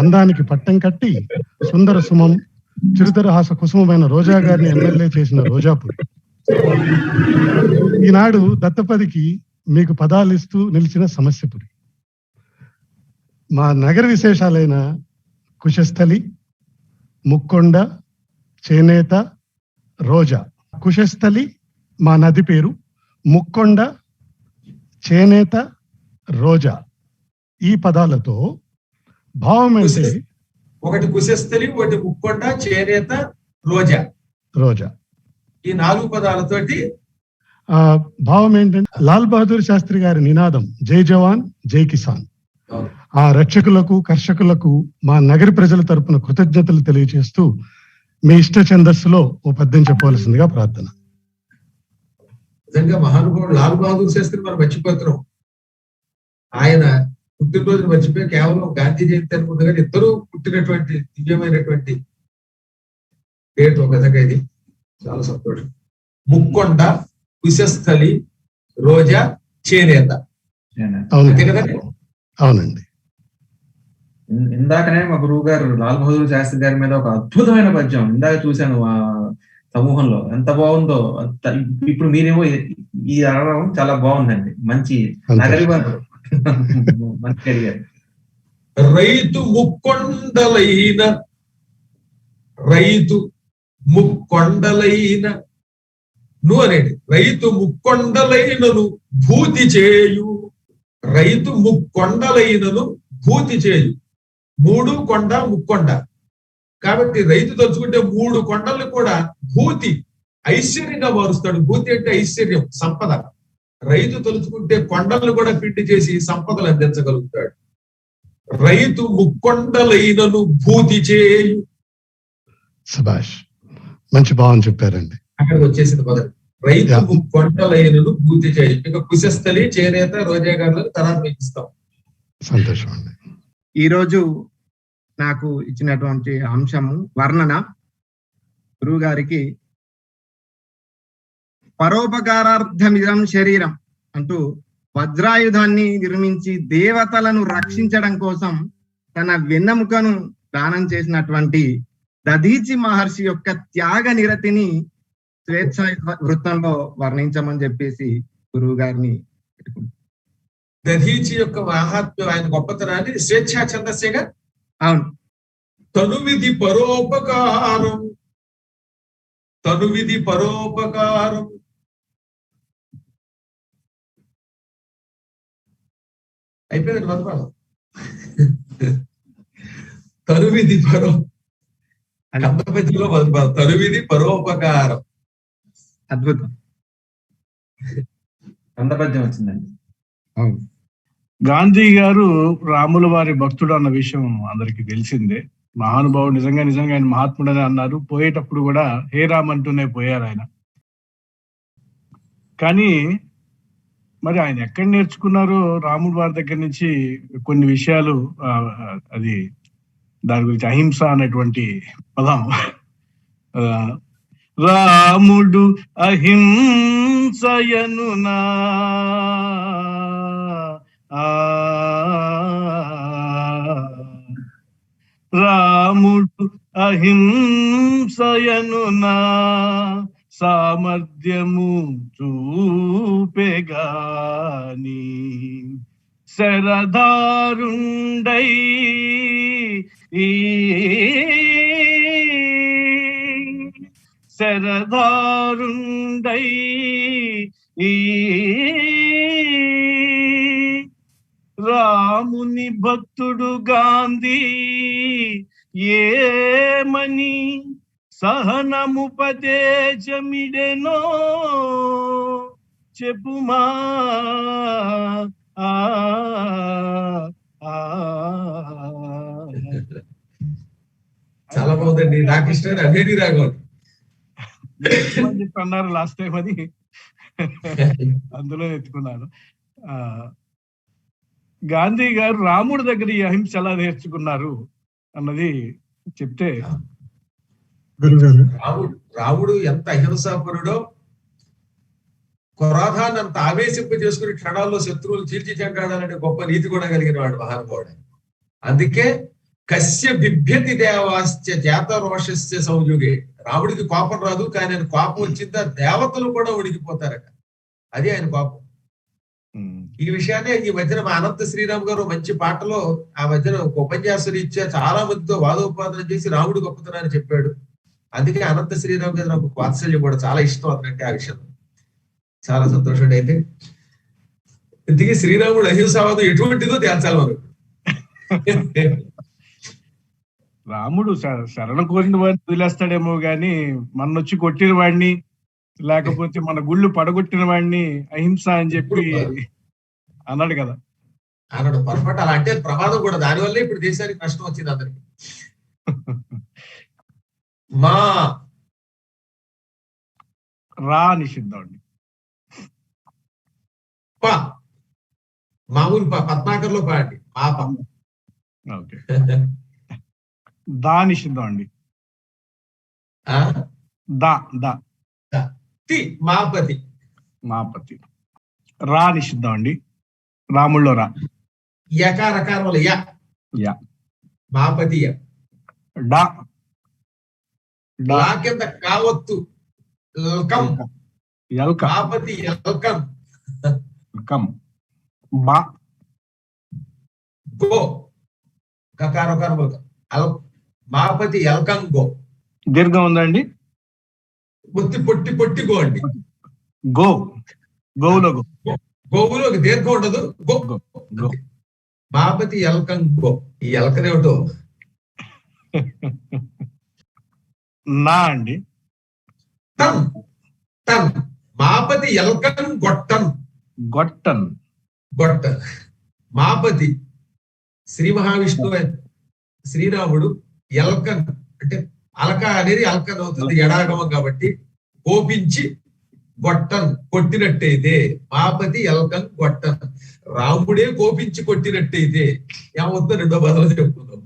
అందానికి పట్టం కట్టి సుందర సుమం, చిరుతరహాస కుసుమమైన రోజా గారిని ఎమ్మెల్యే చేసిన రోజాపురి. ఈనాడు దత్తపదికి మీకు పదాలిస్తూ నిలిచిన సమస్యపురి. మా నగర విశేషాలైన కుశస్థలి, ముక్కొండ, చేనేత, రోజా. కుశస్థలి మా నది పేరు, ముక్కొండ, చేనేత, రోజా ఈ పదాలతో భావం అంటే ఒకటి కుశస్థలి, ఒకటి ముక్కొండ, చేనేత, రోజా. రోజా ఈ 4 పదాలతోటి భావం ఏంటంటే లాల్ బహదూర్ శాస్త్రి గారి నినాదం జై జవాన్ జై కిసాన్. ఆ రక్షకులకు, కర్షకులకు మా నగరి ప్రజల తరపున కృతజ్ఞతలు తెలియజేస్తూ మీ ఇష్ట ఛందస్సులో ఓ పద్యం చెప్పవలసిందిగా ప్రార్థన. నిజంగా మహానుభావుడు లాల్ బహదూర్ శాస్త్రి మనం మర్చిపోతున్నాం. ఆయన పుట్టినరోజును మర్చిపోయి కేవలం గాంధీ జయంతి అనుకుంది, కానీ ఇద్దరు పుట్టినటువంటి దివ్యమైనటువంటి డేట్ ఒక విధంగా ఇది చాలా సంతోషం. ముక్కొండ, కుశస్థలి, రోజా, చేనేత. అవునండి. ఇందాకనే మా గురువు గారు లాల్ బహదూర్ శాస్త్రి గారి మీద ఒక అద్భుతమైన పద్యం ఇందాక చూశాను ఆ సమూహంలో, ఎంత బాగుందో. ఇప్పుడు మీరేమో ఈ అడగడం చాలా బాగుందండి. మంచి నగరి మంచి అడిగారు. రైతు ముక్కొండలైన, రైతు ముక్కొండలైన ను అనేది రైతు ముక్కొండలైనను భూతి చేయు. రైతు ముక్కొండలైనను భూతి చేయు. 3 కొండ ముక్కొండ కాబట్టి రైతు తలుచుకుంటే 3 కొండలు కూడా భూతి, ఐశ్వర్యంగా మారుస్తాడు. భూతి అంటే ఐశ్వర్యం, సంపద. రైతు తలుచుకుంటే కొండలను కూడా పిండి చేసి సంపదలు అందించగలుగుతాడు. రైతు ముక్కొండలైనను భూతి చేయు. సుభాష్, మంచి భావం చెప్పారండి. అక్కడికి వచ్చేసింది మొదటి. రైతు ముక్కొండలైనను భూతి చేయు. ఇక కుశస్థలి, చేనేత, రోజా గారులకు తర్వాత మీకు ఇస్తాం. సంతోషం అండి. ఈరోజు నాకు ఇచ్చినటువంటి అంశము వర్ణన. గురువు గారికి పరోపకారార్థమిదం శరీరం అంటూ వజ్రాయుధాన్ని నిర్మించి దేవతలను రక్షించడం కోసం తన వెన్నెముకను దానం చేసినటువంటి దధీచి మహర్షి యొక్క త్యాగ నిరతిని స్వేచ్ఛ వృత్తంలో వర్ణించమని చెప్పేసి గురువు గారిని పెట్టుకుంటాం. దధీచి యొక్క మహాత్మ్యం, ఆయన గొప్పతనాన్ని స్వేచ్ఛా ఛందస్సేగా. అవును. తనువిధి పరోపకారం, తనువిధి పరోపకారం. అయిపోయింది మధుపాలం. తనువిధి కందపతిలో మధుపాలం. తనువిధి పరోపకారం. అద్భుతం. కందపద్యం వచ్చిందండి. అవును. గాంధీ గారు రాముల వారి భక్తుడు అన్న విషయం అందరికీ తెలిసిందే. మహానుభావుడు, నిజంగా ఆయన మహాత్ముడని అన్నారు. పోయేటప్పుడు కూడా హే రామ్ అంటూనే పోయారు ఆయన. కానీ మరి ఆయన ఎక్కడ నేర్చుకున్నారో రాముడు వారి దగ్గర నుంచి కొన్ని విషయాలు, అది దాని గురించి అహింస అనేటువంటి పదం. రాముడు అహింసయనునా రాముడు అహింసయనునా సామర్థ్యము చూపెగాని శరధారుండై ఈ శరదారుండై ఈ రాముని భక్తుడు గాంధీ ఏమని సహనముపదేశమిడెనో చెప్పుమా. చాలా బాగుందండి. నాకు ఇష్టమైన అదేని రాఘవన్ అన్నారు లాస్ట్ టైం, అది అందులో ఎత్తుకున్నాను. గాంధీ గారు రాముడి దగ్గర ఈ అహింస ఎలా నేర్చుకున్నారు అన్నది చెప్తే. రాముడు ఎంత అహింసాపరుడో, క్రోధాన్ని అంత ఆవేశింప చేసుకుని క్షణాల్లో శత్రువులు చీల్చి చెండాడాలనే గొప్ప నీతి కూడా కలిగిన వాడు మహానుభావుడు. అందుకే కస్య బిభ్యతి దేవాశ్చ జాత రోషస్య సంయుగే. రాముడికి కోపం రాదు, కానీ ఆయన కోపం వచ్చిందా దేవతలు కూడా ఉడికిపోతారట. అది ఆయన కోపం. ఈ విషయాన్ని ఈ మధ్యన మా అనంత శ్రీరామ్ గారు మంచి పాటలో ఆ మధ్యన ఒక ఉపన్యాసం ఇచ్చా చాలా మందితో వాదోపాదన చేసి రాముడు గొప్పతనాన్ని చెప్పాడు. అందుకే అనంత శ్రీరామ్ గారు నాకు వాత్సల్యం కూడా చాలా ఇష్టం అతనంటే. ఆ విషయం చాలా సంతోషం. అయితే ఇందుకే శ్రీరాముడు అహింసావాదం ఎటువంటిదో తేల్చాలి మనం. రాముడు శరణం కోరిన వాడిని వదిలేస్తాడేమో గాని మనొచ్చి కొట్టిన వాడిని, లేకపోతే మన గుళ్ళు పడగొట్టిన వాడిని అహింస అని చెప్పి అన్నాడు కదా. అన్నాడు పొరపాటు. అలా అంటే ప్రమాదం కూడా. దానివల్లే ఇప్పుడు దేశానికి నష్టం వచ్చింది అందరికి. మా రా నిషిద్ధం అండి. మామూలు పద్మాకర్లో పాడండి. పాప. ఓకే. దా నిషిద్ధం అండి. దా దా మాపతి. మాపతి. రా నిషిద్ధం అండి. రాముల్లో రా. యకారకారంలో యా. మాపతి. డా డా కింద కావత్తు. ఎల్కం. మాపతి ఎల్కం. కం. బా. గో. కకారకారములు. మాపతి welcome go. దీర్ఘం ఉందండి. పొట్టి పొట్టి పొట్టి గో అండి. గో. గోవులో గో. గోవులో దీర్ఘం ఉండదు. గో. మాపతి welcome go. ఈ ఎల్కనేమిటో నా అండి. టన్. టన్. మాపతి ఎల్కన్ గొట్టన్. గొట్టన్. గొట్టన్. మాపతి శ్రీ మహావిష్ణువు శ్రీరాముడు. ఎల్కన్ అంటే అలక అనేది అల్కన్ అవుతుంది, ఎడాగమం కాబట్టి. కోపించి గొట్టన్ కొట్టినట్టయితే మాపతి ఎల్కన్ గొట్టన్. రాముడే కోపించి కొట్టినట్టయితే ఏమవుతుందో రెండో బదులు చెప్పుకుందాం.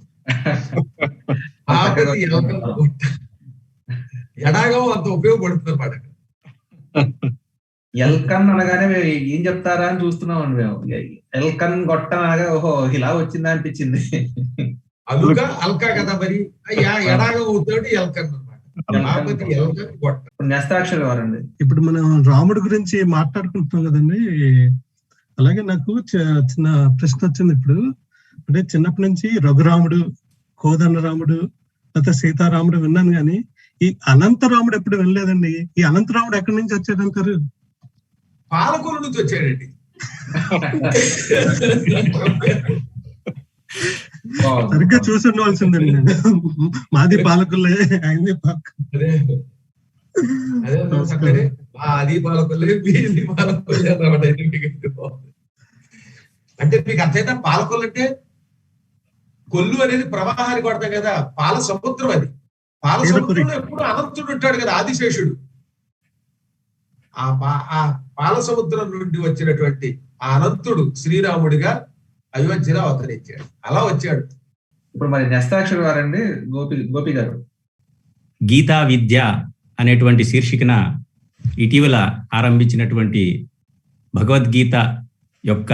మాపతి ఎల్కన్ గొట్టన్. ఎడాగమం అంత ఉపయోగపడుతుంది అన్నమాట. ఎల్కన్ అనగానే ఏం చెప్తారా అని చూస్తున్నాం అండి మేము. ఎల్కన్ గొట్టన్ అనగా ఓహో ఇలా వచ్చిందా అనిపించింది. అలుక అల్కా కదా మరి. ఎడాగం అవుతాడు ఎల్కన్ అన్నమాట. మాపతి ఎల్కన్ గొట్టన్. నెస్తాక్షరి వారండి. ఇప్పుడు మనం రాముడి గురించి మాట్లాడుకుంటున్నాం కదండి. అలాగే నాకు చిన్న ప్రశ్న వచ్చింది ఇప్పుడు. అంటే చిన్నప్పటి నుంచి రఘురాముడు, కోదండ రాముడు, లేకపోతే సీతారాముడు విన్నాను, కానీ ఈ అనంతరాముడు ఎప్పుడు వినలేదండి. ఈ అనంతరాముడు ఎక్కడి నుంచి వచ్చాడంటారు? పాలకొల్లు నుంచి వచ్చాడండి. సరిగ్గా చూసి ఉండవలసిందండి. మాది పాలకొల్లే, ఆయనే అదే అది పాలకొల్లే, మీది పాలకొల్లే అన్నమాట. అంటే మీకు అర్థమైతే పాలకొల్లు అంటే కొల్లు అనేది ప్రవాహాన్ని కొడతాం కదా, పాల సముద్రం. అది పాల సముద్రంలో ఎప్పుడు అనంతుడు ఉంటాడు కదా, ఆదిశేషుడు. ఆ పాల సముద్రం నుండి వచ్చినటువంటి ఆ అనంతుడు శ్రీరాముడిగా అయోధ్యలో అవతరించాడు. అలా వచ్చాడు. ఇప్పుడు మరి నెస్తాక్షరి వారండి. గోపి గారు. గీతా విద్య అనేటువంటి శీర్షికన ఇటీవల ఆరంభించినటువంటి భగవద్గీత యొక్క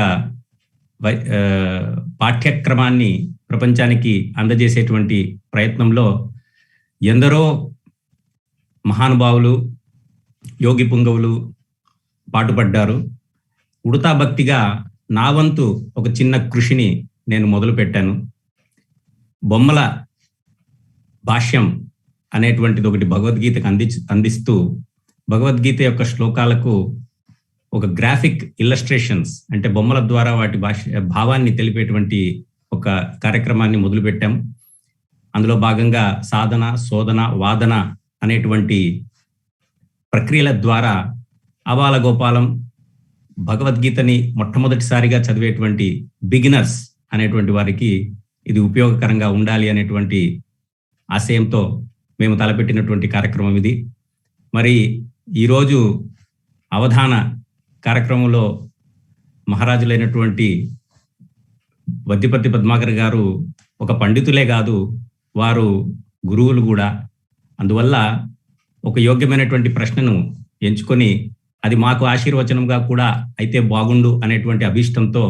పాఠ్యక్రమాన్ని ప్రపంచానికి అందజేసేటువంటి ప్రయత్నంలో ఎందరో మహానుభావులు, యోగి పుంగవులు పాటుపడ్డారు. ఉడతా భక్తిగా నా వంతు ఒక చిన్న కృషిని నేను మొదలు పెట్టాను. బొమ్మల భాష్యం అనేటువంటిది ఒకటి భగవద్గీతకు అందిస్తూ భగవద్గీత యొక్క శ్లోకాలకు ఒక గ్రాఫిక్ ఇల్లస్ట్రేషన్స్ అంటే బొమ్మల ద్వారా వాటి భావాన్ని తెలిపేటువంటి ఒక కార్యక్రమాన్ని మొదలుపెట్టాం. అందులో భాగంగా సాధన, శోధన, వాదన అనేటువంటి ప్రక్రియల ద్వారా అబాల గోపాలం భగవద్గీతని మొట్టమొదటిసారిగా చదివేటువంటి బిగినర్స్ అనేటువంటి వారికి ఇది ఉపయోగకరంగా ఉండాలి అనేటువంటి ఆశయంతో మేము తలపెట్టినటువంటి కార్యక్రమం ఇది. మరి ఈరోజు అవధాన కార్యక్రమంలో మహారాజులైనటువంటి వద్దిపర్తి పద్మాకర్ గారు ఒక పండితులే కాదు, వారు గురువులు కూడా. అందువల్ల ఒక యోగ్యమైనటువంటి ప్రశ్నను ఎంచుకొని అది మాకు ఆశీర్వచనంగా కూడా అయితే బాగుండు అనేటువంటి అభీష్టంతో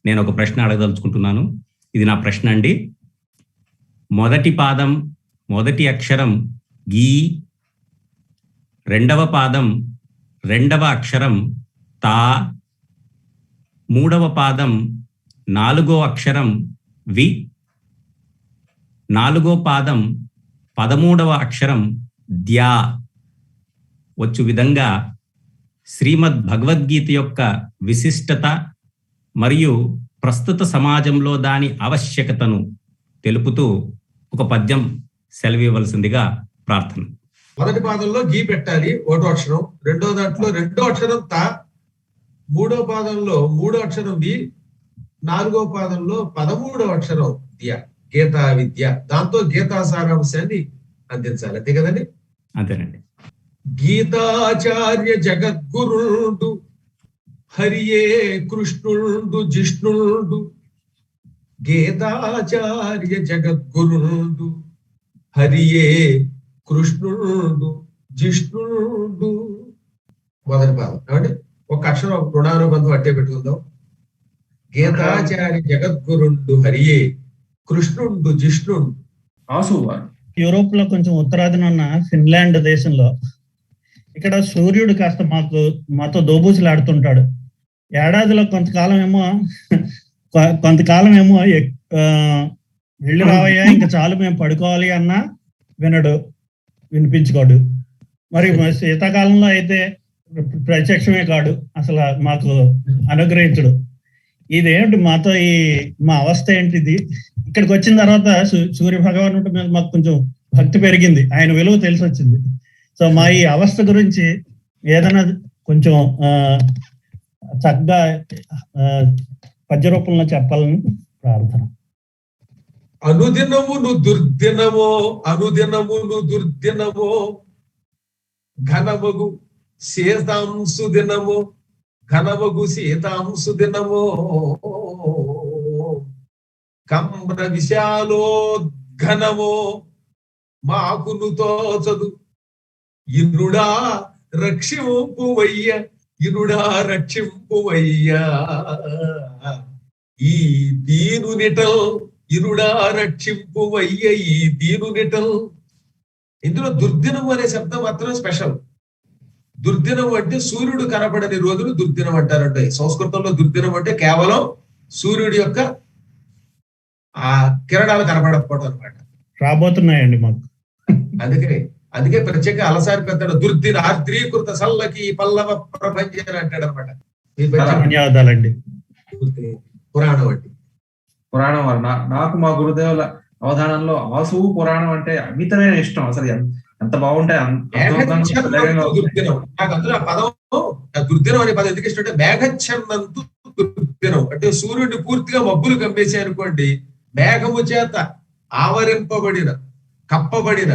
నేను ఒక ప్రశ్న అడగదలుచుకుంటున్నాను. ఇది నా ప్రశ్న అండి. మొదటి పాదం మొదటి అక్షరం గీ, రెండవ పాదం రెండవ అక్షరం తా, మూడవ పాదం నాలుగో అక్షరం వి, నాలుగో పాదం 13వ అక్షరం ద్యా వచ్చు విధంగా శ్రీమద్ భగవద్గీత యొక్క విశిష్టత మరియు ప్రస్తుత సమాజంలో దాని ఆవశ్యకతను తెలుపుతూ ఒక పద్యం సెలవివ్వవలసిందిగా ప్రార్థన. మొదటి పాదంలో గీ పెట్టాలి, ఒకటో అక్షరం. రెండో దాంట్లో రెండో అక్షరం తా, మూడో పాదంలో మూడో అక్షరం వి, నాలుగో పాదంలో 13వ అక్షరం దియ. గీతా విద్య, దాంతో గీతా సారాంశాన్ని అందించాలి. అంతే కదండి? అంతేనండి. గీతాచార్య జగద్గురుడు హరియే కృష్ణుడు జిష్ణుడు. గీతాచార్య జగద్గురుడు హరియే కృష్ణుడు జిష్ణుడు. మొదటి పాదం కాబట్టి ఒక అక్షరం రుణానుబంధం అట్టే పెట్టుకుందాం. గీతాచార్య జగద్గురుడు హరియే కృష్ణుడు జిష్ణుడు. యూరోప్ లో కొంచెం ఉత్తరాదిన ఉన్న ఫిన్లాండ్ దేశంలో ఇక్కడ సూర్యుడు కాస్త మాతో దోబూసులాడుతుంటాడు. ఏడాదిలో కొంతకాలం ఏమో వెళ్ళి రావయ్యా ఇంకా చాలు మేము పడుకోవాలి అన్నా వినిపించుకోడు. మరి శీతాకాలంలో అయితే ప్రత్యక్షమే కాడు, అసలు మాకు అనుగ్రహించడు. ఇదేమిటి మాతో మా అవస్థ ఏంటిది? ఇక్కడికి వచ్చిన తర్వాత సూర్య భగవానుడి మీద మాకు కొంచెం భక్తి పెరిగింది, ఆయన విలువ తెలిసి వచ్చింది. సో మా ఈ అవస్థ గురించి ఏదైనా కొంచెం చక్కగా పద్య రూపంలో చెప్పాలని ప్రార్థన. అనుదినమును దుర్దినమో అనుదినమును దుర్దినమో ఘనమగు సీతాంశు దినమో ఘనమగు సీతాంశు దినమో కమ్ర విశాలోద్ఘనమో మాకును తోచదు. ఇనుడా రక్షింపువయ్య ఇనుడా రక్షింపువయ్యా ఈ దీనునిటల్ ఇనుడా రక్షింపువయ్య ఈ దీనునిటల్. ఇందులో దుర్దినం అనే శబ్దం మాత్రం స్పెషల్. దుర్దినం అంటే సూర్యుడు కనపడని రోజులు దుర్దినం అంటారంటే. సంస్కృతంలో దుర్దినం అంటే కేవలం సూర్యుడి యొక్క ఆ కిరణాలు కనపడకపోవడం అనమాట. రాబోతున్నాయండి మాకు. అందుకే ప్రత్యేక అలసారి పెద్ద దుర్దిన ఆర్ద్రీకృత సల్లకి పల్లవ ప్రపంచం అంటాడు అనమాట. ధన్యవాదాలండి. పురాణం అంటే పురాణం నాకు మా గురుదేవుల అవధానంలో ఆసువు పురాణం అంటే అమితమైన ఇష్టం. అసలు ఎంత బాగుంటాయి. దుర్దినం నాకు అందులో ఆ పదం దుర్దినం అనే పదం ఎందుకు ఇష్టం అంటే మేఘచ్చన్నంతు దుర్దినం అంటే సూర్యుడిని పూర్తిగా మబ్బులు కమ్మేసి అనుకోండి, మేఘము చేత ఆవరింపబడిన కప్పబడిన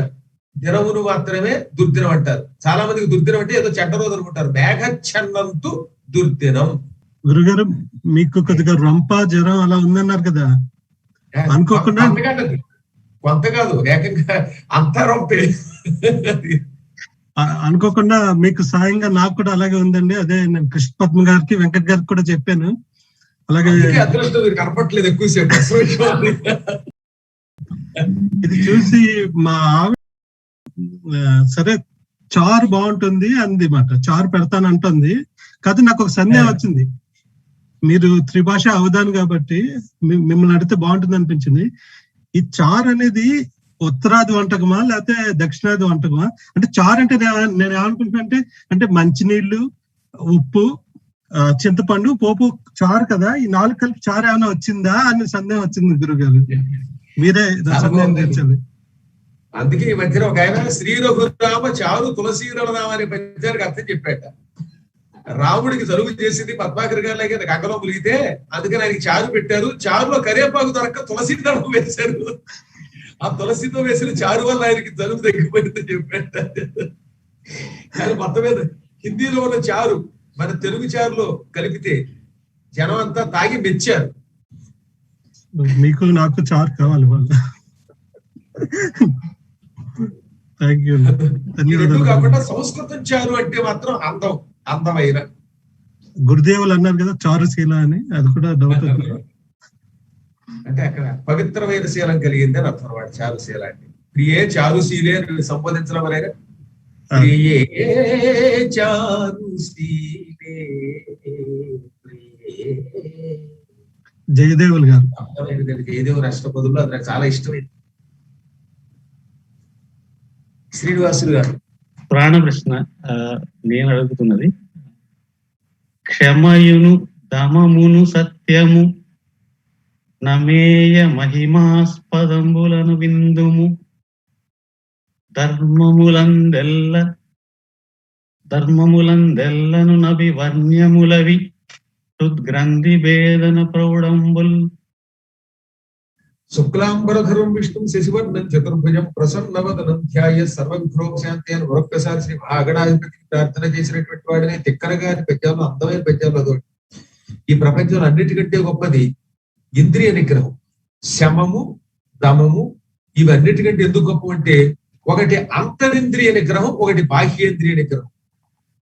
దినమును మాత్రమే దుర్దినం అంటారు. చాలా మందికి దుర్దినం అంటే ఏదో చెడ్డ రోజు అనుకుంటారు. మేఘచ్చన్నంతు దుర్దినం. గురుగారు మీకు కొద్దిగా రొంప జ్వరం అలా ఉందన్నారు కదా, అనుకోకుండా కొంత కాదు ఏకంగా అంతా రొంపే. అనుకోకుండా మీకు సాయంగా నాకు కూడా అలాగే ఉందండి. అదే నేను కృష్ణ పద్మ గారికి వెంకట్ గారికి కూడా చెప్పాను. అలాగే కనపట్లేదు ఎక్కువసేపు. ఇది చూసి మా సరే చారు బాగుంటుంది అంది మాట, చారు పెడతానంటుంది. కాదు నాకు ఒక సందేహం వచ్చింది. మీరు త్రిభాష అవధాన్ కాబట్టి మిమ్మల్ని అడిగితే బాగుంటుంది అనిపించింది. ఈ చారు అనేది ఉత్తరాది వంటకమా లేకపోతే దక్షిణాది వంటకమా? అంటే చారు అంటే నేను ఏమనుకుంటున్నా అంటే మంచినీళ్ళు, ఉప్పు, చింతపండు, పోపు చారు కదా. ఈ 4 కలిపి చారు ఏమైనా వచ్చిందా అని సందేహం వచ్చింది గురుగారు, మీరే సందేహం తీర్చాలి. అందుకే ఈ మధ్యన ఒక ఆయన శ్రీ రఘురామ చారు తులసి రామ అనే పద్యానికి అర్థం చెప్పాట. రాముడికి జలుబు చేసింది, పద్మాకర్ గారి గంగలో ములిగితే అందుకని ఆయనకి చారు పెట్టారు. చారులో కరివేపాకు దొరక్క తులసి దళం వేశారు. ఆ తులసితో వేసిన చారు వల్ల ఆయనకి జలుబు తగ్గిపోయిందని చెప్పాట. కానీ మొత్తం మీద హిందీలో ఉన్న చారు మన తెలుగు చారులో కలిపితే జనం అంతా తాగి మెచ్చారు. మీకు నాకు చారు కావాలి వాళ్ళు. Thank you. కాకుండా సంస్కృతం చారు అంటే మాత్రం అందమైన గురుదేవులు అన్నారు కదా చారుశీల అని, అది కూడా డౌట్. అంటే అక్కడ పవిత్రమైన శీలం కలిగింది అని అర్థం వాడు చారుశీల అంటే. ప్రియే చారుశీలే అని సంబోధించడం అనేగా. ప్రియే చారుశీలే జయదేవులు గారు. జయదేవులు అష్టపదుల్లో అది నాకు చాలా ఇష్టమైంది. శ్రీనివాసులు గారు ప్రాణప్రశ్న నేను అడుగుతున్నది, క్షమయును దమమును సత్యము నమేయ మహిమాస్పదంబులను విందుము ధర్మములందెల్లను నభి వర్ణ్యములవి హృద్గ్రంథి భేదన ప్రౌఢంబుల్. శుక్లాంబరధరం విష్ణుం శశివర్ణం చతుర్భుజం ప్రసన్నవదనం ధ్యాయ సర్వవిఘ్నోపశాంతి అని మరొక్కసారి శ్రీ మహాగణాధిపతికి ప్రార్థన చేసినటువంటి వాడిని తిక్కనగా పద్యాలు, అందమైన పద్యాలు అదొకటి. ఈ ప్రపంచంలో అన్నిటికంటే గొప్పది ఇంద్రియ నిగ్రహం. శమము, దమము ఇవన్నిటికంటే ఎందుకు గొప్ప అంటే, ఒకటి అంతరింద్రియ నిగ్రహం, ఒకటి బాహ్యేంద్రియ నిగ్రహం.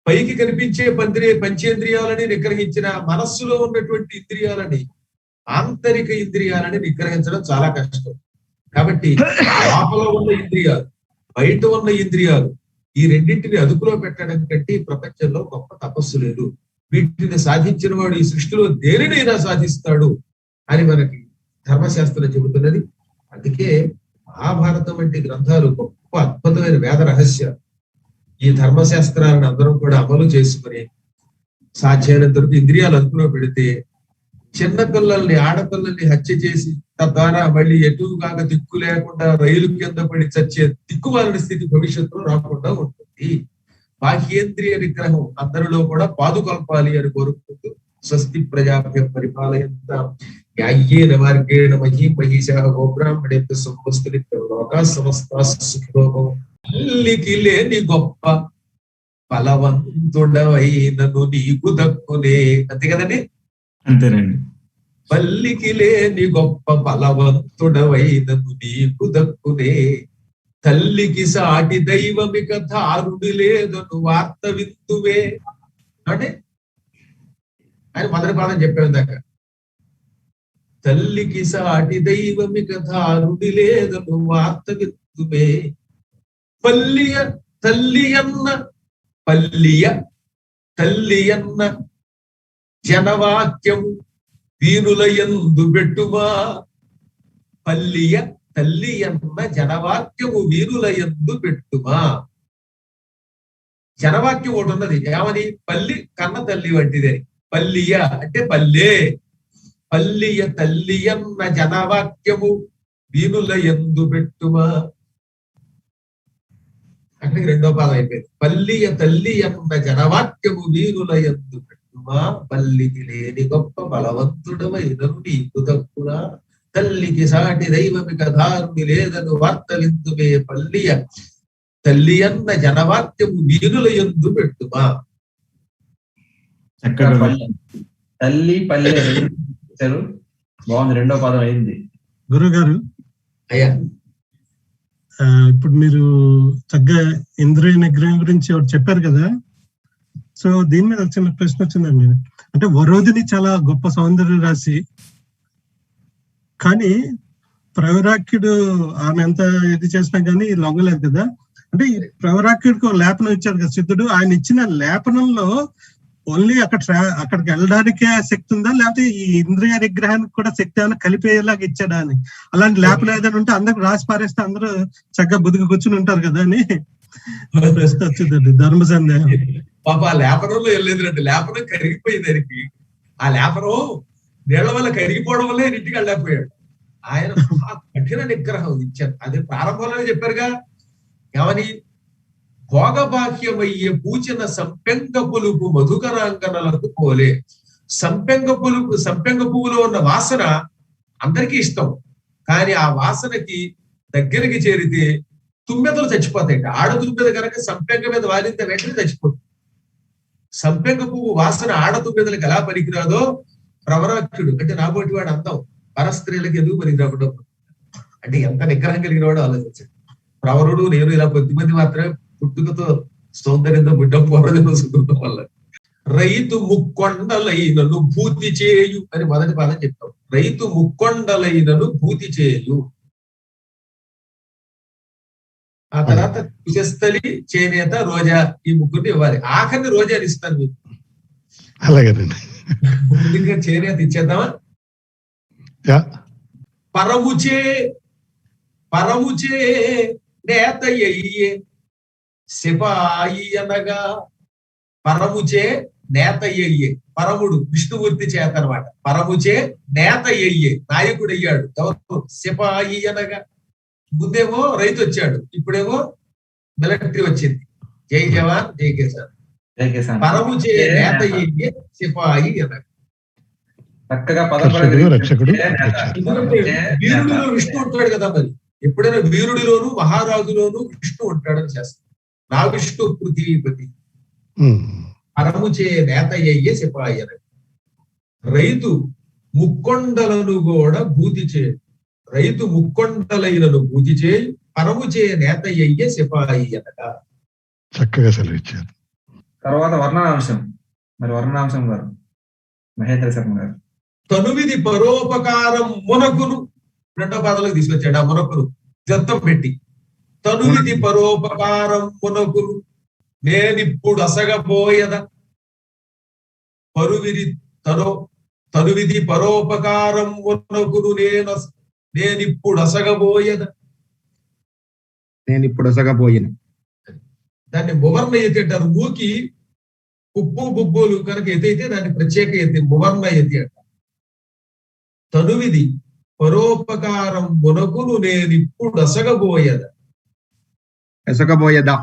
పైకి కనిపించే పంచేంద్రియాలని నిగ్రహించిన మనస్సులో ఉన్నటువంటి ఇంద్రియాలని, ఆంతరిక ఇంద్రియాలని నిగ్రహించడం చాలా కష్టం. కాబట్టి లోపల ఉన్న ఇంద్రియాలు, బయట ఉన్న ఇంద్రియాలు, ఈ రెండింటిని అదుపులో పెట్టడం కంటే ఈ ప్రపంచంలో గొప్ప తపస్సు లేదు. వీటిని సాధించిన వాడు ఈ సృష్టిలో దేనినైనా సాధిస్తాడు అని మనకి ధర్మశాస్త్రం చెబుతున్నది. అందుకే మహాభారతం వంటి గ్రంథాలు గొప్ప అద్భుతమైన వేద రహస్యాలు. ఈ ధర్మశాస్త్రాలను అందరం కూడా అమలు చేసుకుని సాధ్యమైనంత వరకు ఇంద్రియాలు అదుపులో పెడితే, చిన్న పిల్లల్ని, ఆడపిల్లల్ని హత్య చేసి తద్వారా మళ్ళీ ఎటుగాక దిక్కు లేకుండా రైలు కింద పడి చచ్చే దిక్కుమాలిన స్థితి భవిష్యత్తులో రాకుండా ఉంటుంది. బాహ్యేంద్రియ నిగ్రహం అందరిలో కూడా పాదుకొల్పాలి అని కోరుకుంటూ, స్వస్తి ప్రజాభ్య పరిపాలయంతాం న్యాయేన మార్గేణ మహీం మహిషాః గోబ్రాహ్మణేభ్యః శుభమస్తు నిత్యం లోకాః సమస్తాః సుఖినో భవంతు. తల్లికి లేని గొప్ప బలవంతుడవైనను నీకు దక్కునే. అంతే కదండి? అంతేనండి. పల్లికి లేని గొప్ప బలవంతుడవైనను నీకు దక్కునే. తల్లికి సాటి దైవమిక ధారుడి లేదను వార్త విందువే. అంటే ఆయన మొదటి పాఠం చెప్పాను దాకా, తల్లికి సాటి దైవమిక ధారుడి లేదను వార్త విందువే. తల్లి అన్న జనవాక్యం వీనులయందు పెట్టుమా. తల్లి అన్న జనవాక్యము వీనులయందు పెట్టుమా. జనవాక్యం ఒకటి ఉన్నది, ఏమని? పల్లి కన్న తల్లి వంటిదని. పల్లియ అంటే పల్లె. తల్లి అన్న జనవాక్యము వీనులయందు పెట్టుమా. అక్కడికి రెండో పాదం అయిపోయింది. తల్లి అన్న జనవాక్యము వీనులయందు పెట్టుమా. పల్లికి లేని గొప్ప బలవంతుడవైనను నీకు దక్కునా. తల్లికి సాటి దైవమిక ధారుని లేదను వార్త విందుమే. తల్లి అన్న జనవాక్యము వీనులయందు పెట్టుమా. తల్లి పల్లె బాగుంది. రెండో పదం అయింది. గురుగారు అయ్యా, ఇప్పుడు మీరు చక్కగా ఇంద్రియ నిగ్రహం గురించి చెప్పారు కదా. సో దీని మీద చిన్న ప్రశ్న వచ్చిందండి. అంటే వరోధిని చాలా గొప్ప సౌందర్య రాశి, కానీ ప్రవరాఖ్యుడు ఆమె ఎంత ఇది చేసినా కానీ లొంగలేదు కదా. అంటే ఈ ప్రవరాఖ్యుడికి లేపనం ఇచ్చారు కదా సిద్ధుడు. ఆయన ఇచ్చిన లేపనంలో ఓన్లీ అక్కడికి వెళ్ళడానికే శక్తి ఉందా, లేకపోతే ఈ ఇంద్రియ నిగ్రహానికి కూడా శక్తి ఏమైనా కలిపేలాగా ఇచ్చాడా అని? అలాంటి ల్యాప్లు ఏదైనా ఉంటే అందరికి రాసి పారేస్తే అందరూ చక్కగా బుదిగి కూర్చుని ఉంటారు కదా అని ప్రశ్న వచ్చిందండి. ధర్మ సందేహం. పాప ఆ లేపనంలో వెళ్ళలేదండి, లేపనం కరిగిపోయింది దానికి. ఆ లేపనం నీళ్ల వల్ల కరిగిపోవడం వల్లే ఇంటికి వెళ్ళలేకపోయాడు. ఆయన కఠిన నిగ్రహం ఇచ్చారు. అదే ప్రారంభంలోనే చెప్పారుగా, ఏమని? భోగబాహ్యమయ్యే పూచిన సంపెంగ పులుపు మధుకరాంగనలకు పోలే. సంపెంగ పువ్వులో ఉన్న వాసన అందరికీ ఇష్టం, కానీ ఆ వాసనకి దగ్గరికి చేరితే తుమ్మెదలు చచ్చిపోతాయి. ఆడ తుమ్మెద కనుక సంపెంగ మీద వాలింత వెంటనే చచ్చిపోతుంది. సంపెంగ పువ్వు వాసన ఆడ తుమ్మెదలకు ఎలా పనికిరాదో ప్రవరాక్షుడు అంటే నాబోటి వాడు అందం పరస్త్రీలకు ఎందుకు పనికిరాకుండా అంటే ఎంత నిగ్రహం కలిగిన వాడు ఆలోచించాడు. ప్రవరుడు నేను ఇలా కొద్దిమంది మాత్రమే పుట్టుకతో సౌందర్యంతో బిడ్డ పూర్వజన్మ సుకృతం వల్ల. రైతు ముక్కొండలైనను భూతి చేయు అని మొదటి పాదం చెప్తాం. రైతు ముక్కొండలైనను భూతి చేయు. ఆ తర్వాత కుశస్థలి, చేనేత, రోజా ఈ ముగ్గురిని ఇవ్వాలి. ఆఖరిని రోజాని ఇస్తాను మీకు. అలాగేనండి. ముందుగా చేనేత ఇచ్చేద్దామా? పరముచే నేత అయ్యే సిపాయి అనగా. పరముచే నేత అయ్యే, పరముడు విష్ణుమూర్తి చేత అనమాట. పరముచే నేత అయ్యే, నాయకుడు అయ్యాడు. ఎవరు? సిపాయి అనగా. ముందేమో రైతు వచ్చాడు, ఇప్పుడేమో మిలిటరీ వచ్చింది. జై జవాన్ జై కిసాన్. పరముచే నేత అయ్యే సిపాయి అనగా. చక్కగా వీరుడిలో విష్ణు ఉంటాడు కదా, మరి ఎప్పుడైనా వీరుడిలోను మహారాజులోను విష్ణు ఉంటాడని చేస్తాడు. నా విష్ణు పృథ్వీపతి. పరముచే నేత అయ్యే సిపాయి అనగా. రైతు ముక్కొండలను కూడా భూతి చేయు. రైతు ముక్కొండలైనను భూతి చేయు. పరముచే నేత అయ్యే సిపాయి అనగా. చక్కగా సెలవిచ్చారు. తర్వాత వర్ణనాంశం. మరి వర్ణనాంశం గారు మహేంద్ర శర్మ గారు. తనువిధి పరోపకారం మునకును రెండో పాదంలోకి తీసుకొచ్చాడు. ఆ మునకును జత్తం పెట్టి. తనువిధి పరోపకారం మునకును నేనిప్పుడు అసగబోయద. తనువిధి పరోపకారం మునకును నేనిప్పుడు అసగబోయద. నేనిప్పుడు అసగబోయిన. దాన్ని మువర్ణ ఎత్తి అంటారు. మూకి ఉప్పు బుబ్బులు కనుక ఎత్తైతే దాన్ని ప్రత్యేక ఎత్తి మువర్ణ ఎత్తి అంటారు. తనువిధి పరోపకారం మునకును నేనిప్పుడు అసగబోయద. ఎసగబోయదా,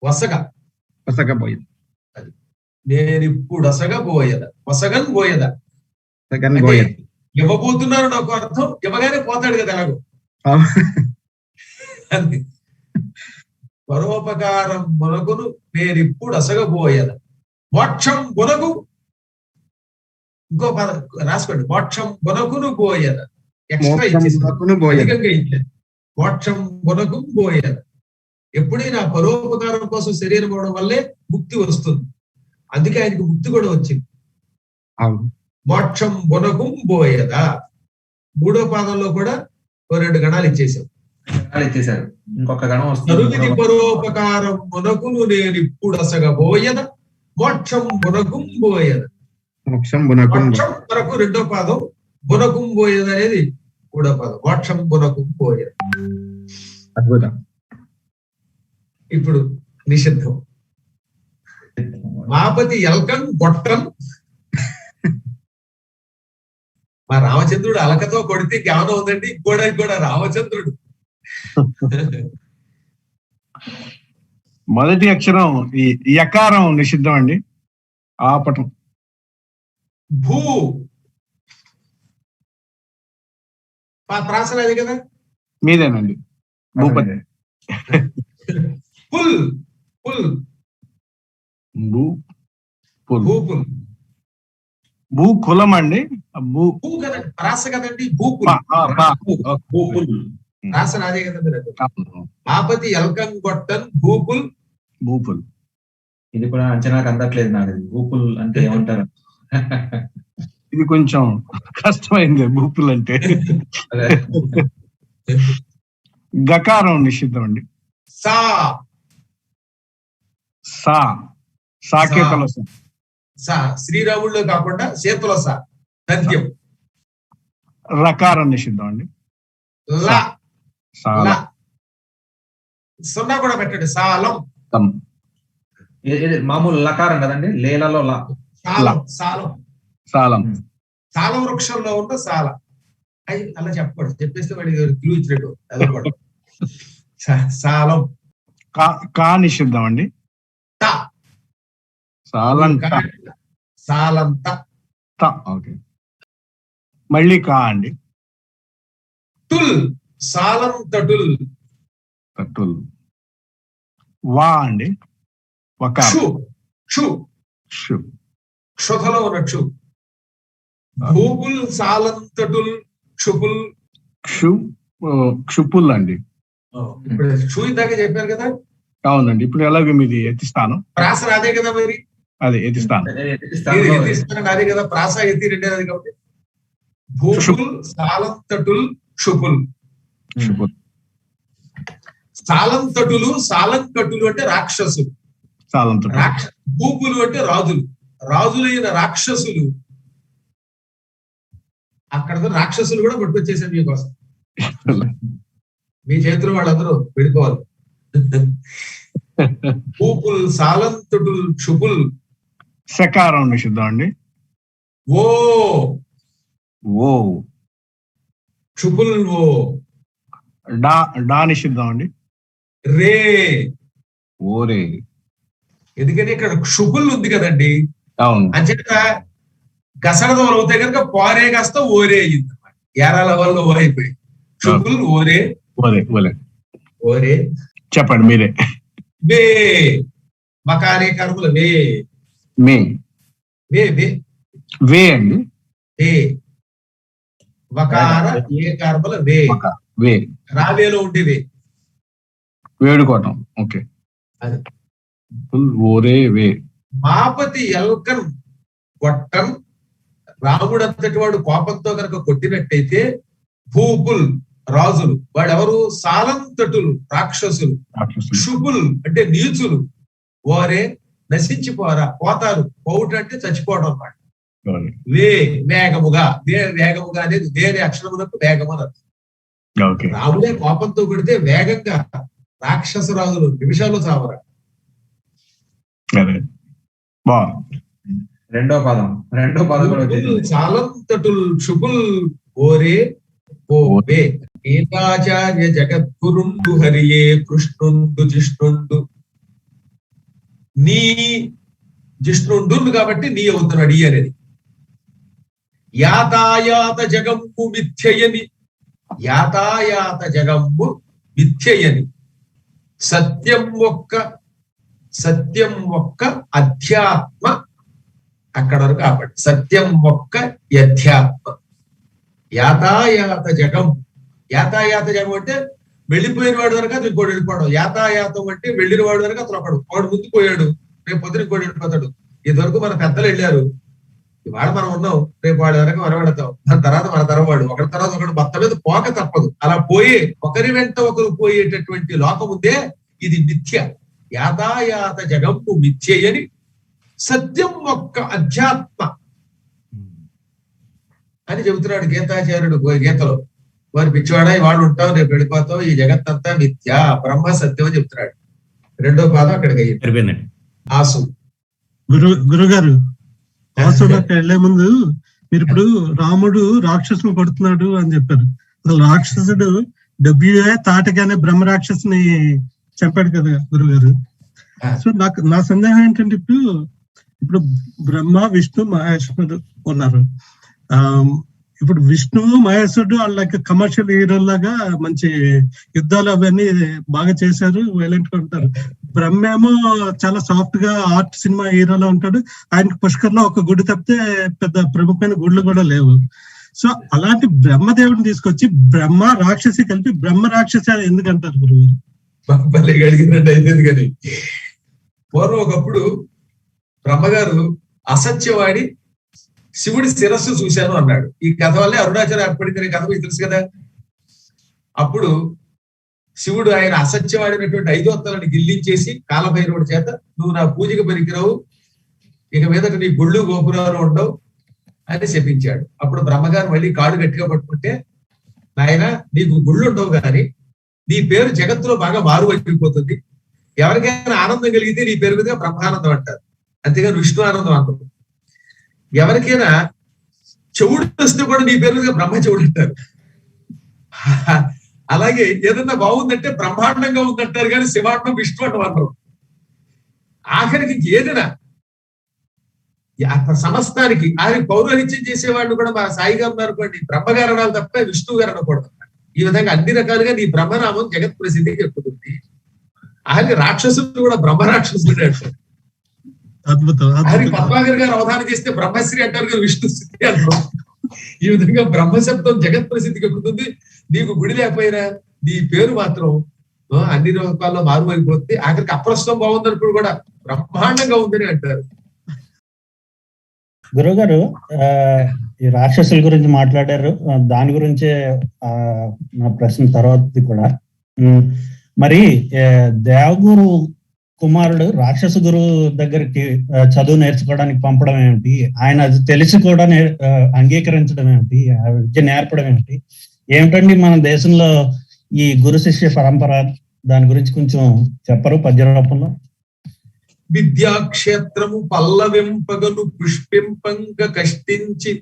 వసగబోయద. అది నేనిప్పుడు అసగబోయద. వసగన్ బోయద. ఇవ్వబోతున్నారు నాకు అర్థం. ఇవ్వగానే పోతాడు కదా ఎలాగో. పరోపకారం మునకును నేనిప్పుడు అసగబోయద. మోక్షం బునకు. ఇంకో పదం రాసుకోండి. మోక్షం బునకును బోయద. ఎక్స్ట్రా ఇచ్చేసి మోక్షం బునకు బోయద. ఎప్పుడైనా పరోపకారం కోసం శరీరం అవడం వల్లే ముక్తి వస్తుంది. అందుకే ఆయనకు ముక్తి కూడా వచ్చింది. మోక్షం బునకు బోయద. మూడో పాదంలో కూడా 2 గణాలు ఇచ్చేసాం. ఇంకొక గణం వస్తుంది. తనువిధి పరోపకారం మునకును నేనిప్పుడు అసగబోయద. మోక్షం బునకుం బోయద. మోక్షం బునకుం వరకు రెండో పాదం. బునకుం బోయద అనేది మూడో పాదం. మోక్షం బునకుం బోయద. అద్భుతం. ఇప్పుడు నిషిద్ధం. మాపతి ఎల్కం గొట్టం. మా రామచంద్రుడు అలకతో కొడితే జ్ఞానం ఉందండి. కూడా రామచంద్రుడు. మొదటి అక్షరం ఈ యకారం నిషిద్ధం అండి. ఆపటం. భూ ప్రాసన అది కదా మీదేనండి. భూపతి. పుల్ పుల్ భూపుల్. భూ కులం అండి. భూ కదండి ప్రాస కదండి. భూపుల్ ప్రాసన అదే కదండి. ఆపతి ఎల్కం గొట్టన్ భూపుల్. ఇది కూడా అంచనాకు అందట్లేదు నాకు. భూపుల్ అంటే ఏమంటారు? ఇది కొంచెం కష్టమైంది. భూపుల్ అంటే. గకారం నిషిద్ధం అండి. సా సాకేతలో సా, శ్రీరాముడిలో కాకుండా సీతలో సా. దంత్యం రకారం నిషిద్ధం అండి. లా సాల. లా. సున్నా కూడా పెట్టండి. సాలం. మామూలు లకారం కదండి, లేలలో లా. సాలం. సాలం. సాలం. సాల వృక్షంలో ఉన్న సాల. అది అలా చెప్పకూడదు, చెప్పేస్తే వాడికి క్లూ ఇచ్చినట్టు చదవకూడదు. సాలం. కా నిషిద్ధం అండి. త. సాలంత. సాలంత. ఓకే. మళ్ళీ కా అండి. టుల్. సాలంతటుల్. తట్టుల్. వా అండి. క్షు. క్షు. షు. క్షుధలో ఉన్న క్షు. భూపుల్ సాలంతటుల్ క్షుపుల్. క్షుపుల్ అండి. ఇప్పుడు క్షు ఇందాక చెప్పారు కదా. అవునండి. ఇప్పుడు ఎలాగో మీది ఎత్తిస్తాను. ప్రాస అదే కదా మరి. అదే ఎత్తిస్తాను. ఎత్తిస్తానండి అదే కదా. ప్రాస ఎత్తి రెండేది కాబట్టి. భూపుల్ సాలంతటుల్ క్షుపుల్. సాలంతటులు సాలంకటులు అంటే రాక్షసులు. భూపులు అంటే రాజులు. రాజులైన రాక్షసులు. అక్కడ రాక్షసులు కూడా పట్టుకొచ్చేసారు మీకోసం. మీ చేతులు వాళ్ళందరూ విడిపోవాలి. భూపుల్ సాలంతటుల్ క్షుపుల్. సకారం నిషిద్ధం అండి. ఓ. ఓ. క్షుపుల్ ఓ. డా నిషిద్ధం అండి. రే. ఓరే. ఎందుకని ఇక్కడ క్షుపుల్ ఉంది కదండి. అవును. అంచేత గసడదోలు అవుతాయి కనుక పారే కాస్త ఓరే అయ్యింది అనమాట. ఏరాల వల్ల ఓ అయిపోయి క్షుపుల్ ఓరే. ఓరే. ఓరే. ఓరే. చెప్పండి మీరే. వే. మకారే కర్మల వే. మే. వే. వే. వే అండి. వే. వకార ఏ కర్మల వే. వే. రావేలో ఉండేవే. వేడుకోవటం. ఓకే. అది ఓరే వే. మాపతి ఎల్కన్ కొట్టన్. రాముడు అంతటి వాడు కోపంతో కనుక కొట్టినట్టయితే భూపుల్ రాజులు. వాడెవరు? సాలంతటులు రాక్షసులు. క్షుపుల్ అంటే నీచులు. ఓరే నశించిపోరా, పోతారు. పౌట అంటే చచ్చిపోవడం అన్నమాట. వే వేగముగా. వేగముగా అనేది వేరే అక్షరములకు వేగము అని అర్థం. రాముడే కోపంతో కొడితే వేగంగా రాక్షస రాజులు నిమిషాల్లో చావరా. రెండో పదం కూడా సాలంతటుల్ క్షుపుల్ ఓరే ఓవే. గీతాచార్య జగద్గురుండు హరియే కృష్ణుండు జిష్ణుండు. నీ జిష్ణుండు కాబట్టి నీ అవుతున్నాడు ఈ అనేది. యాతాయాత జగంబు మిథ్యయని. యాతాయాత జగంబు మిథ్యయని. సత్యం ఒక్క అధ్యాత్మ. అక్కడ వరకు కాబట్టి సత్యం ఒక్క యథ్యాత్మ. యాతాయాత జగం. యాతాయాత జగం అంటే వెళ్ళిపోయిన వాడు వరకు అది ఇంకోటి వెళ్ళిపోవడం. యాతాయాతం అంటే వెళ్ళిన వాడు వరకు అతను ఒకడు. వాడు ముందు పోయాడు, రేపు పొద్దున ఇంకోటి వెళ్ళిపోతాడు. ఇదివరకు మన పెద్దలు వెళ్ళారు, ఇవాళ మనం ఉన్నాం, రేపు వాడి వరకు మనం వెళతాం. దాని తర్వాత మన తరం వాడు, ఒకటి తర్వాత ఒకటి మొత్తం మీద పోక తప్పదు. అలా పోయే ఒకరి వెంట ఒకరు పోయేటటువంటి లోకం ఉందే, ఇది మిథ్య. యాతాయాత జగంపు మిథ్యయని. సత్యం ఒక్క అధ్యాత్మ అని చెబుతున్నాడు గీతాచార్యుడు గీతలో. వారి పిచ్చివాడా వాళ్ళు ఉంటావు, రేపు వెళ్ళిపోతావు, ఈ జగత్తంతా మిథ్య, బ్రహ్మ సత్యం అని చెప్తున్నాడు. రెండో పాదం అక్కడికి అయ్యింది. ఆసు. గురుగారు, ఆసులోకి వెళ్లే ముందు మీరు ఇప్పుడు రాముడు రాక్షసుని కొడుతున్నాడు అని చెప్పారు. అసలు రాక్షసుడు డబ్బుయే తాటగానే బ్రహ్మ రాక్షసుని చంపాడు కదా గురుగారు. సో నా సందేహం ఏంటంటే ఇప్పుడు బ్రహ్మ విష్ణు మహేశ్వరుడు ఉన్నారు. ఇప్పుడు విష్ణువు మహేశ్వరుడు వాళ్ళకి కమర్షియల్ హీరోలాగా మంచి యుద్ధాలు అవన్నీ బాగా చేశారు, వైలెంట్ గా ఉంటారు. బ్రహ్మ ఏమో చాలా సాఫ్ట్ గా ఆర్ట్ సినిమా హీరోలా ఉంటాడు. ఆయనకి పుష్కర్లో ఒక గుడి తప్పితే పెద్ద ప్రముఖమైన గుళ్ళు కూడా లేవు. సో అలాంటి బ్రహ్మదేవుడిని తీసుకొచ్చి బ్రహ్మ రాక్షసి కలిపి బ్రహ్మ రాక్షసి అని ఎందుకంటారు గురువు? అడిగినట్టు అయిపోయింది. కానీ పూర్వం ఒకప్పుడు బ్రహ్మగారు అసత్యవాడి శివుడి శిరస్సు చూశాను అన్నాడు. ఈ కథ వల్లే అరుణాచలం ఏర్పడింది కథ మీకు తెలుసు కదా. అప్పుడు శివుడు ఆయన అసత్యవాడినటువంటి 5 ఒత్తలను గిల్లించేసి కాలభైరవుడి చేత, నువ్వు నా పూజకి పనికిరావు, ఇక మీదట నీ గుళ్ళు గోపురాలు ఉండవు అని శపించాడు. అప్పుడు బ్రహ్మగారు మళ్ళీ కాడు గట్టిగా పట్టుకుంటే, నాయన నీకు గుళ్ళు ఉండవు కానీ నీ పేరు జగత్తులో బాగా మారువైపోతుంది. ఎవరికైనా ఆనందం కలిగితే నీ పేరు మీద బ్రహ్మానందం అంటారు, అంతేగాని విష్ణు ఆనందం అంటారు. ఎవరికైనా చెవుడు వస్తే కూడా నీ పేరు మీద బ్రహ్మ చెవుడు అంటారు. అలాగే ఏదన్నా బాగుందంటే బ్రహ్మాండంగా ఉందంటారు కానీ శివాండం విష్ణు అండం అంటారు. ఆఖరికి ఏదైనా సమస్తానికి ఆయన పౌరోహిత్యం చేసేవాళ్ళు కూడా మా సాయి గారు అనుకోండి, బ్రహ్మగారు అనాలి తప్ప విష్ణువు గారు అనకూడదు. ఈ విధంగా అన్ని రకాలుగా నీ బ్రహ్మనామం జగత్ ప్రసిద్ధికి ఎక్కుతుంది. ఆయన రాక్షసుడు కూడా బ్రహ్మ రాక్షసుడు అంటారు. ఆయన పద్మాగర్ గారు అవధానం చేస్తే బ్రహ్మశ్రీ అంటారు కానీ విష్ణుశ్రీ అంటారు. ఈ విధంగా బ్రహ్మశబ్దం జగత్ ప్రసిద్ధికి ఎక్కుతుంది. నీకు గుడి లేకపోయినా నీ పేరు మాత్రం అన్ని రూపాల్లో మారుమైపోతుంది. ఆఖరికి అప్రస్తుతం బాగుందనుకుడు కూడా బ్రహ్మాండంగా ఉందని అంటారు. గురుగారు ఈ రాక్షసుల గురించి మాట్లాడారు, దాని గురించే నా ప్రశ్న తర్వాతది కూడా. మరి దేవగురు కుమారుడు రాక్షస గురువు దగ్గరికి చదువు నేర్చుకోవడానికి పంపడం ఏమిటి? ఆయన అది తెలిసి కూడా అంగీకరించడం ఏమిటి? విద్య నేర్పడం ఏమిటి? ఏమిటండి మన దేశంలో ఈ గురు శిష్య పరంపర? దాని గురించి కొంచెం చెప్పరు పద్య రూపంలో? విద్యాక్షేత్రము పల్లవింపగను పుష్పింపంగ కష్టించి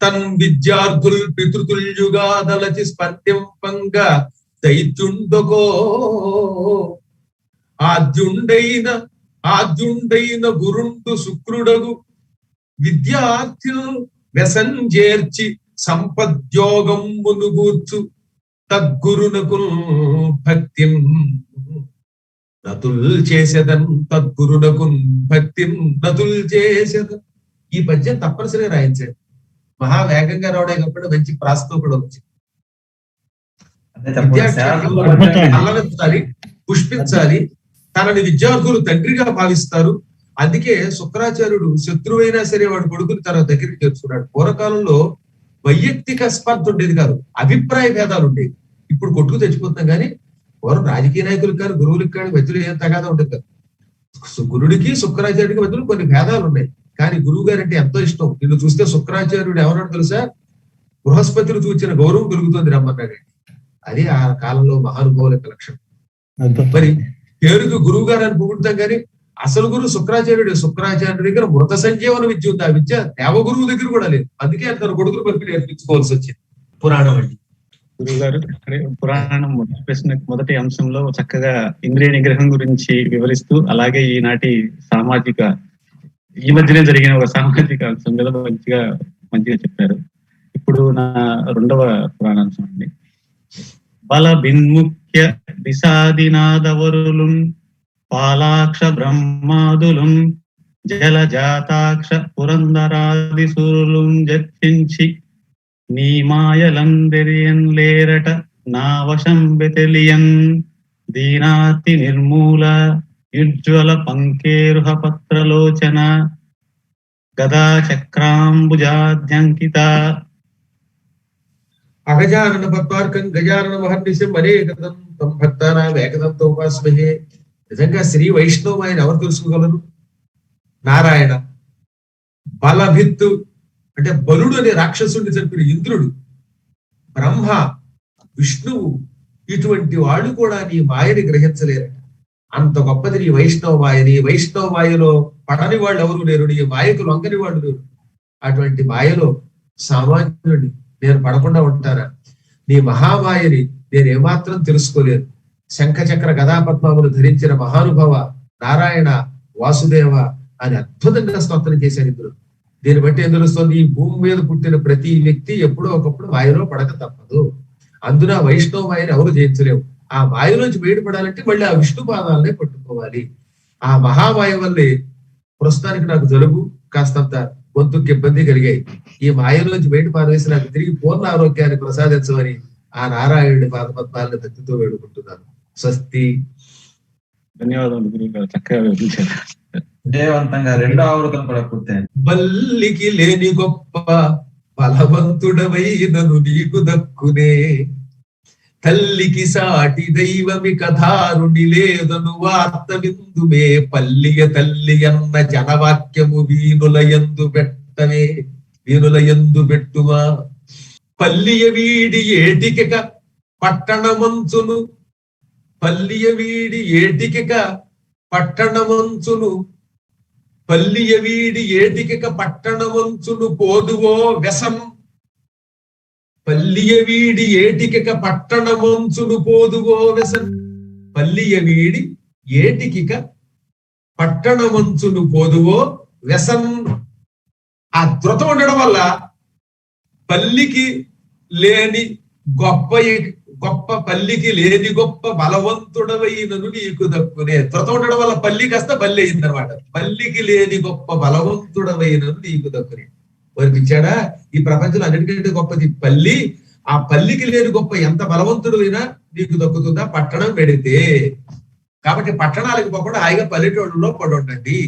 తన్ విద్యార్థుల్ పితృతుల్యుగా దలచి స్పందింపంగ దైత్యుండకో ఆద్యుండైన గురుండు శుక్రుడగు విద్యార్థులు వ్యసంజేర్చి సంపద్యోగంబును గూర్చు తద్గురునకు భక్తిం నతుల్ చేసేదన్ తద్గురునకు భక్తిం నతుల్ చేసేదన్. ఈ పద్యం తప్పనిసరిగా రాయించండి. మహావేగంగా రావడే కాబట్టి మంచి ప్రాస్తో కూడా వచ్చింది. అల్లవించాలి, పుష్పించాలి. తనని విద్యార్థులు తండ్రిగా భావిస్తారు. అందుకే శుక్రాచార్యుడు శత్రువైనా సరే వాడు కొడుకుని తన దగ్గరికి చేర్చుకున్నాడు. పూర్వకాలంలో వైయక్తిక స్పర్ధ ఉండేది కాదు, అభిప్రాయ భేదాలు ఉండేవి. ఇప్పుడు కొట్టుకు తెచ్చిపోతున్నాం కానీ వారు రాజకీయ నాయకులకు కానీ గురువులకు కానీ మధ్యలో ఏం తగాదా ఉండదు కదా. గురుడికి శుక్రాచార్యుడికి మధ్యలో కొన్ని భేదాలు ఉన్నాయి, కానీ గురువు గారు అంటే ఎంతో ఇష్టం. నిన్ను చూస్తే శుక్రాచార్యుడు ఎవరన్నా తెలుసా, బృహస్పతిని చూచిన గౌరవం కలుగుతుంది రమ్మన్నాడు. అది ఆ కాలంలో మహానుభావుల యొక్క లక్షణం. మరి పేరుకు గురువు గారు అని పొగుడుతాం కానీ అసలు గురువు శుక్రాచార్యుడు. శుక్రాచార్యుడి దగ్గర మృత సంజీవన విద్య ఉంది. ఆ విద్య దేవగురువు దగ్గర కూడా లేదు. అందుకే తన కొడుకులు పంపి నేర్పించుకోవాల్సి వచ్చింది. పురాణం అండి. గురువు గారు పురాణం మొదటి అంశంలో చక్కగా ఇంద్రియ నిగ్రహం గురించి వివరిస్తూ, అలాగే ఈనాటి ఈ మధ్యనే జరిగిన ఒక సామాజిక అంశం మీద మంచిగా చెప్పారు. ఇప్పుడు నా రెండవ పురాణాంశం అండి. బల భిన్ముఖ్య విషాదినాదవరులున్ పాలాక్ష బ్రహ్మాదులున్ జలజాతాక్ష పురందరాది సురులున్ జర్చించి నీ మాయలందెరియన్ లేరట నా వశం బెతెలియన్ దీనాతి నిర్మూల యుజ్వల పంకేరుహ పత్రలోచన గదా చక్రాంబుజాధ్యంకిత. అగజానన పద్మార్కం గజానన మహర్నిశం అనేకదం తం భక్తానాం ఏకదంతో ఉపాస్మహే. నిజంగా శ్రీ వైష్ణవం ఆయన ఎవరు తెలుసుకోగలరు? నారాయణ. బలభిత్తు అంటే బలుడు అనే రాక్షసుడిని చంపిన ఇంద్రుడు, బ్రహ్మ, విష్ణువు, ఇటువంటి వాళ్ళు కూడా నీ మాయని గ్రహించలేరట. అంత గొప్పది నీ వైష్ణవ మాయ. నీ వైష్ణవ మాయలో పడని వాళ్ళు ఎవరు లేరు, నీ మాయకు లొంగని వాళ్ళు లేరు. అటువంటి మాయలో సామాన్యుడిని నేను పడకుండా ఉంటారా? నీ మహామాయని నేను ఏమాత్రం తెలుసుకోలేను. శంఖచక్ర గదాపద్మములు ధరించిన మహానుభవ నారాయణ వాసుదేవ అని అద్భుతంగా స్తోత్రం చేశారు ఇంద్రుడు. దీన్ని బట్టి ఏం తెలుస్తుంది? ఈ భూమి మీద పుట్టిన ప్రతి వ్యక్తి ఎప్పుడో ఒకప్పుడు మాయలో పడక తప్పదు. అందున వైష్ణవ మాయని ఎవరు జయించలేవు. ఆ మాయలోంచి బయటపడాలంటే మళ్ళీ ఆ విష్ణు పాదాలనే పట్టుకోవాలి. ఆ మహామాయ వల్లే ప్రస్తుతానికి నాకు జలుబు, కాస్తంత గొంతుకు ఇబ్బంది కలిగాయి. ఈ మాయలోంచి బయట పారవేసి నాకు తిరిగి పూర్ణ ఆరోగ్యాన్ని ప్రసాదించమని ఆ నారాయణుడి పాదపద్మాలను భక్తితో వేడుకుంటున్నాను. స్వస్తి. ధన్యవాదాలు గురువు గారు, చక్కగా వివరించారు. విజయవంతంగా రెండో ఆవృతం కూడా పూర్తయింది. బల్లికి లేని గొప్ప బలవంతుడవైనను నీకు దక్కునే తల్లికి సాటి దైవమి కథారుని లేదను వార్త విందుమే పల్లియ తల్లి అన్న జనవాక్యము వీనులయందు పెట్టుమా పల్లియ వీడి ఏటికెక పట్టణమంచును పల్లియ వీడి ఏటికెక పట్టణమంచును పల్లియ వీడి ఏటికెక పట్టణమంచును పోదువో వ్యసం పల్లియ వీడి ఏటికెక పట్టణమంచును పోదువో వ్యసన్ పల్లియ వీడి ఏటికిక పట్టణమంచును పోదువో వ్యసన్. ఆ ధృతం ఉండడం వల్ల పల్లికి లేని గొప్ప పల్లికి లేని గొప్ప బలవంతుడవైనను నీకు దక్కునే. ధృతం ఉండడం వల్ల పల్లి కాస్త బల్లి అయిందనమాట. పల్లికి లేని గొప్ప బలవంతుడవైనను నీకు దక్కునే. వర్పించాడా ఈ ప్రపంచంలో అన్నిటికంటే గొప్పది పల్లి. ఆ పల్లికి లేని గొప్ప ఎంత బలవంతుడు అయినా నీకు దక్కుతుందా పట్టణం పెడితే. కాబట్టి పట్టణాలకు పోకుండా హాయిగా పల్లెటూళ్ళలో పడి ఉండండి.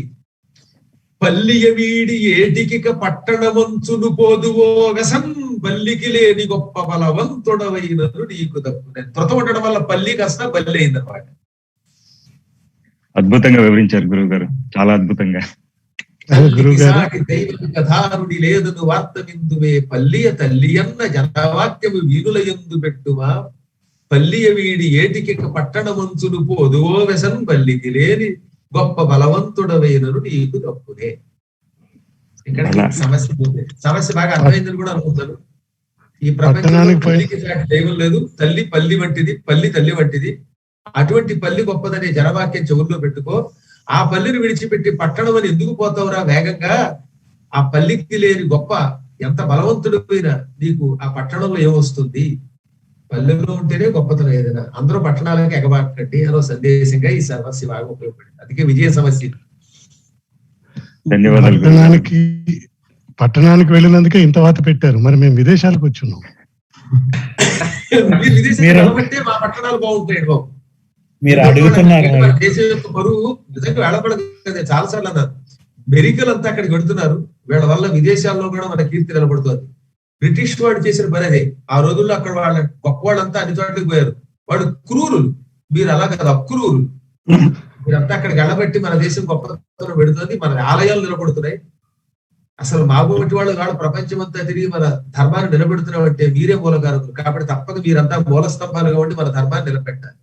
పల్లియ వీడి ఏటికిక పట్టణమంచును పోదువో వ్యసన్ పల్లికి లేని గొప్ప బలవంతుడవైనను నీకు దక్కునే. ధృతం ఉండడం వల్ల పల్లి కాస్త బల్లి అయిందన్నమాట. అద్భుతంగా వివరించారు గురువు గారు, చాలా అద్భుతంగా. కథారుడి లేదను వార్త విందువే పల్లియ తల్లి అన్న జనవాక్యము వీనులయందు పెట్టుమా పల్లియ వీడి ఏటికిక పట్టణమంచును పోదువో వ్యసన్ పల్లికి లేని గొప్ప బలవంతుడవైనను నీకు దక్కునే. ఇక్కడ సమస్య బాగా అర్థమైందని కూడా అనుకుంటాను. ఈ ప్రపంచంలో పల్లికి సాటి దైవం లేదు. తల్లి పల్లి వంటిది, పల్లి తల్లి వంటిది. అటువంటి పల్లి గొప్పదనే జనవాక్యం చెవుల్లో పెట్టుకో. ఆ పల్లిని విడిచిపెట్టి పట్టణం అని ఎందుకు పోతావురా వేగంగా? ఆ పల్లికి లేని గొప్ప ఎంత బలవంతుడు పోయినా నీకు ఆ పట్టణంలో ఏమొస్తుంది? పల్లెల్లో ఉంటేనే గొప్పతనం ఏదైనా. అందరూ పట్టణాలకి ఎగబాకండి అనో సందేశంగా ఈ సమస్య బాగా ఉపయోగపడింది. అందుకే విజయ సమస్య. పట్టణానికి వెళ్ళినందుకే ఇంత వాత పెట్టారు. మరి మేము విదేశాలకు వచ్చున్నాం. విదేశాలు బట్టే మా పట్టణాలు బాగుంటాయి బాబు. మీరు అడుగుతున్నారు దేశం యొక్క బరువు నిజంగా వెళ్ళబడదు. చాలా సార్లు అన్నారు మెరికలు అంతా అక్కడికి వెళుతున్నారు. వీళ్ళ వల్ల విదేశాల్లో కూడా మన కీర్తి నిలబడుతుంది. బ్రిటిష్ వాడు చేసిన పని అదే. ఆ రోజుల్లో అక్కడ వాళ్ళ గొప్ప వాళ్ళంతా అన్ని చోట్లకి పోయారు. వాడు క్రూరులు, మీరు అలా కదా అక్రూరులు. మీరంతా అక్కడికి వెళ్ళబట్టి మన దేశం గొప్పతనం పెడుతుంది, మన ఆలయాలు నిలబడుతున్నాయి. అసలు మాబోటి వాళ్ళు కాదు ప్రపంచం అంతా తిరిగి మన ధర్మాన్ని నిలబెడుతున్నామంటే మీరే మూలకారకులు. కాబట్టి తప్పక మీరంతా మూల స్తంభాలుగా ఉండి మన ధర్మాన్ని నిలబెట్టాలి.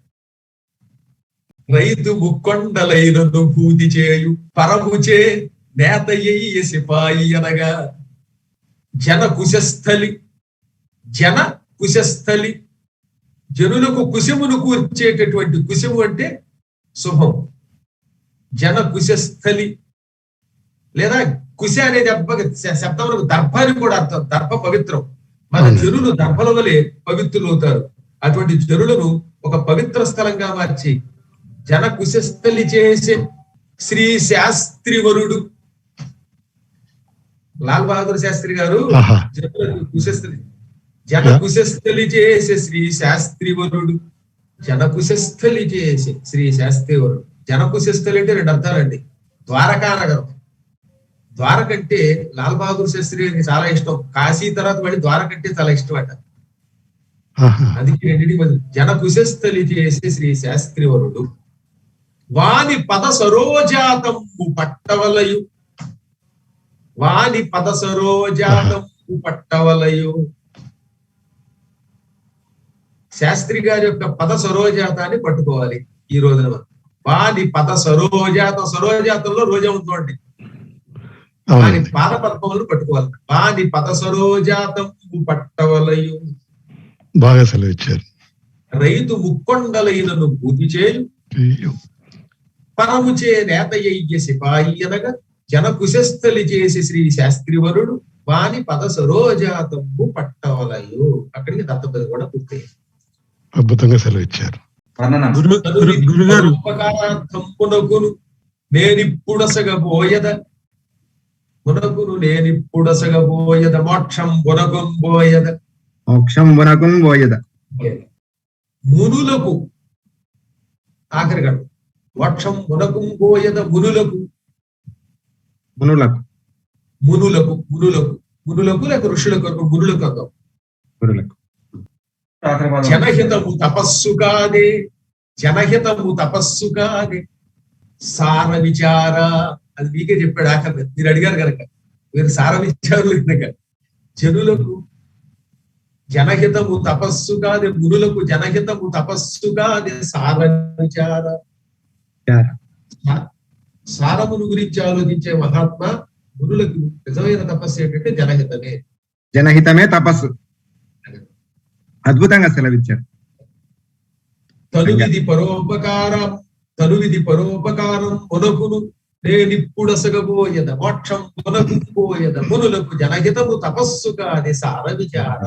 రైతు ముక్కొండలైనను పూతి చేయు పరముచే నేతయ్య సిపాయి అనగా జన కుశస్థలి జనులకు కుశమును కూర్చేటటువంటి కుశము అంటే శుభం. జన కుశస్థలి లేదా కుశ అనే శబ్దములకు దర్భ అని కూడా అర్థం. దర్భ పవిత్రం. మన జనులు దర్భల వలె పవిత్రులు అవుతారు. అటువంటి జనులను ఒక పవిత్ర స్థలంగా మార్చి జన కుశస్థలి చేసే శ్రీ శాస్త్రివరుడు లాల్ బహదూర్ శాస్త్రి గారు జన కుశస్థలి చేసే శ్రీ శాస్త్రివరుడు. జన కుశస్థలి చేసే శ్రీ శాస్త్రివరుడు. జన కుశస్థలి అంటే రెండు అర్థాలండి. ద్వారకా నగరం. ద్వారకంటే లాల్ బహదూర్ శాస్త్రి చాలా ఇష్టం. కాశీ తర్వాత మళ్ళీ ద్వారకంటే చాలా ఇష్టం అట. అది జన కుశస్థలి చేసే శ్రీ శాస్త్రివరుడు. వాని పద సరోజాతంబు పట్టవలయు. వాని పద సరోజాతంబు పట్టవలయు. శాస్త్రి గారి యొక్క పద సరోజాతాన్ని పట్టుకోవాలి ఈ రోజున. వాని పద సరోజాతంలో రోజా ఉందండి. వాని పాద పద్మములను పట్టుకోవాలి. వాని పద సరోజాతంబు పట్టవలయు. బాగా సెలవిచ్చారు. రైతు ముక్కొండలైనను పూర్తి చేయు పరముచే నేతయ్య సిపాయి అనగా జన కుశస్థలి చేసి శ్రీ శాస్త్రివరుడు. వాని పద సరోజాతంబు పట్టవలయు. అక్కడికి దత్తపది కూడా పూర్తయింది. అద్భుతంగా సెలవిచ్చారు. గురుగారు నేనిప్పుడసగబోయద మునకును నేనిప్పుడసగబోయద మోక్షం బొనకుంబోయద. మోక్షం బొనకుంబోయద. మునులకు ఆఖరిగాడు మోక్షం బొనకుంబోయద మునులకు. మునులకు మునులకు మునులకు మునులకు లేక ఋషులకు మునులకు అందాం. మునులకు జనహితము తపస్సు కాదే, జనహితము తపస్సు కాదే, సార విచార. అది మీకే చెప్పాడు ఆఖరి, మీరు అడిగారు కనుక. మీరు సార విచారులు కనుక. జనులకు జనహితము తపస్సు కాదే, మునులకు జనహితము తపస్సు కాదే, సార విచార. సారమును గురించి ఆలోచించే మహాత్మా గురులకు నిజమైన తపస్సు ఏంటంటే జనహితమే. జనహితమే తపస్సు. అద్భుతంగా సెలవిచ్చారు. తనువిధి పరోపకారం, తనువిధి పరోపకారం మునకును నేనిప్పుడసగబోయద, మోక్షం మునకుపోయద, మునులకు జనహితము తపస్సు కాని సార విచార.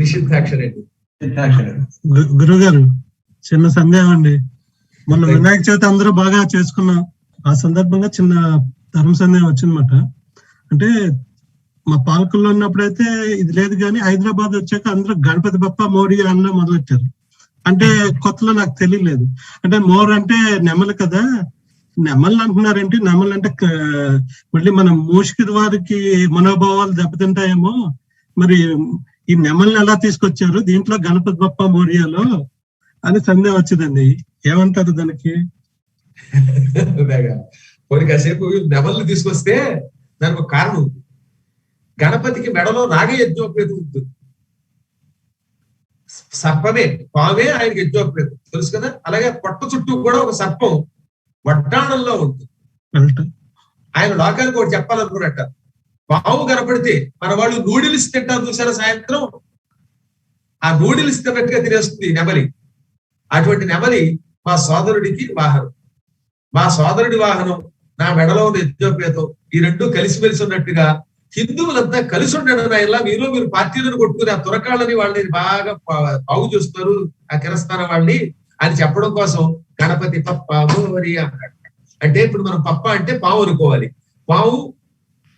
నిషిద్ధాక్షరండి. గురుగారు చిన్న సందేహం అండి. మొన్న వినాయక చవితి అందరూ బాగా చేసుకున్నాం. ఆ సందర్భంగా చిన్న ధర్మ సందేహం వచ్చిందన్నమాట. అంటే మా పాలకుల్లో ఉన్నప్పుడైతే ఇది లేదు, కానీ హైదరాబాద్ వచ్చాక అందరూ గణపతి బప్ప మోడీ అన్న మొదలెట్టారు. అంటే కొత్తలో నాకు తెలియలేదు. అంటే మోర్ అంటే నెమలు కదా, నెమళ్ళు అంటున్నారేంటి? నెమలు అంటే మళ్ళీ మన మూషికి వారికి మనోభావాలు దెబ్బతింటాయేమో. మరి ఈ నెమల్ని ఎలా తీసుకొచ్చారు దీంట్లో గణపతి బప్ప మోరియాలో అని సందేహం వచ్చిందండి. ఏమంటారు దానికి? కొన్ని కాసేపు నెమల్ని తీసుకొస్తే దానికి ఒక కారణం ఉంది. గణపతికి మెడలో నాగయజ్ఞోపేతం ఉంటుంది. సర్పమే, పామే ఆయనకి యజ్ఞోపేతం తెలుసు కదా. అలాగే పొట్ట చుట్టూ కూడా ఒక సర్పం వడ్డాణంలో ఉంటుంది. ఆయన లోకానికి ఒకటి చెప్పాలనుకున్నట్ట, పావు కనపడితే మన వాళ్ళు నూడిల్స్ తింటారు చూసారా సాయంత్రం, ఆ నూడిల్స్ తిన్నట్టుగా తినేస్తుంది నెమలి. అటువంటి నెమలి మా సోదరుడికి వాహనం. మా సోదరుడి వాహనం నా మెడలో ఉన్న యజ్ఞోపేతం. ఈ రెండు కలిసిమెలిసి ఉన్నట్టుగా హిందువులంతా కలిసి ఉండడం ఇలా మీరు పార్టీలను కొట్టుకుని ఆ తురకాళ్ళని వాళ్ళని బాగా బాగు చూస్తారు, ఆ కిరస్థానం వాళ్ళని అని చెప్పడం కోసం గణపతి పప్ప మోరి అన్నాడు. అంటే ఇప్పుడు మనం పప్ప అంటే పావు అనుకోవాలి. పావు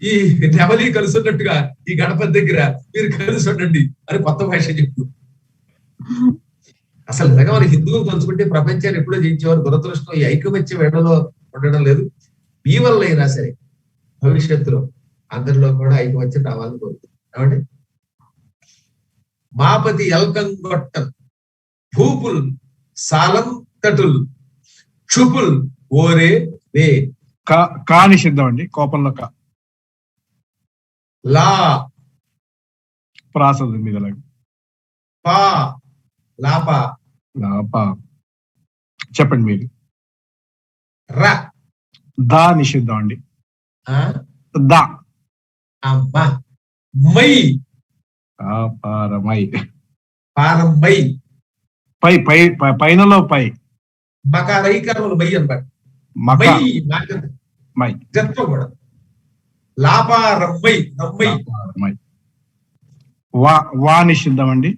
ఈ నెమలి కలిసి ఉన్నట్టుగా ఈ గణపతి దగ్గర మీరు కలిసి ఉండండి అని కొత్త భాష చెప్పు. అసలు నిజంగా మన హిందువులు తలుచుకుంటే ప్రపంచాన్ని ఎప్పుడో జయించేవారు. దురదృష్టం ఈ ఐకమత్య వేడలో ఉండడం లేదు. మీ వల్ల అయినా సరే భవిష్యత్తులో అందరిలో కూడా ఐకమత్యం రావాలని కోరుతుంది. ఏమండి? మాపతి ఎల్కంగొట్టం భూపుల్ సాలం తటుల్ క్షుపుల్ ఓరే వే. కా నిషిద్ధం అండి. కోపంలో కా. లా ప్రాసద మీద పా లాపా లాపా. చెప్పండి మీరు. ర దా నిషిద్ధం అండి. దా అమ్మా మై పారమై. పారమై పై పై పైనలో పై. మకారైకరములు మై అన్నమాట. మై జత్వం కూడా లాపారమ్మై రమ్మై. వా నిషిద్ధం అండి.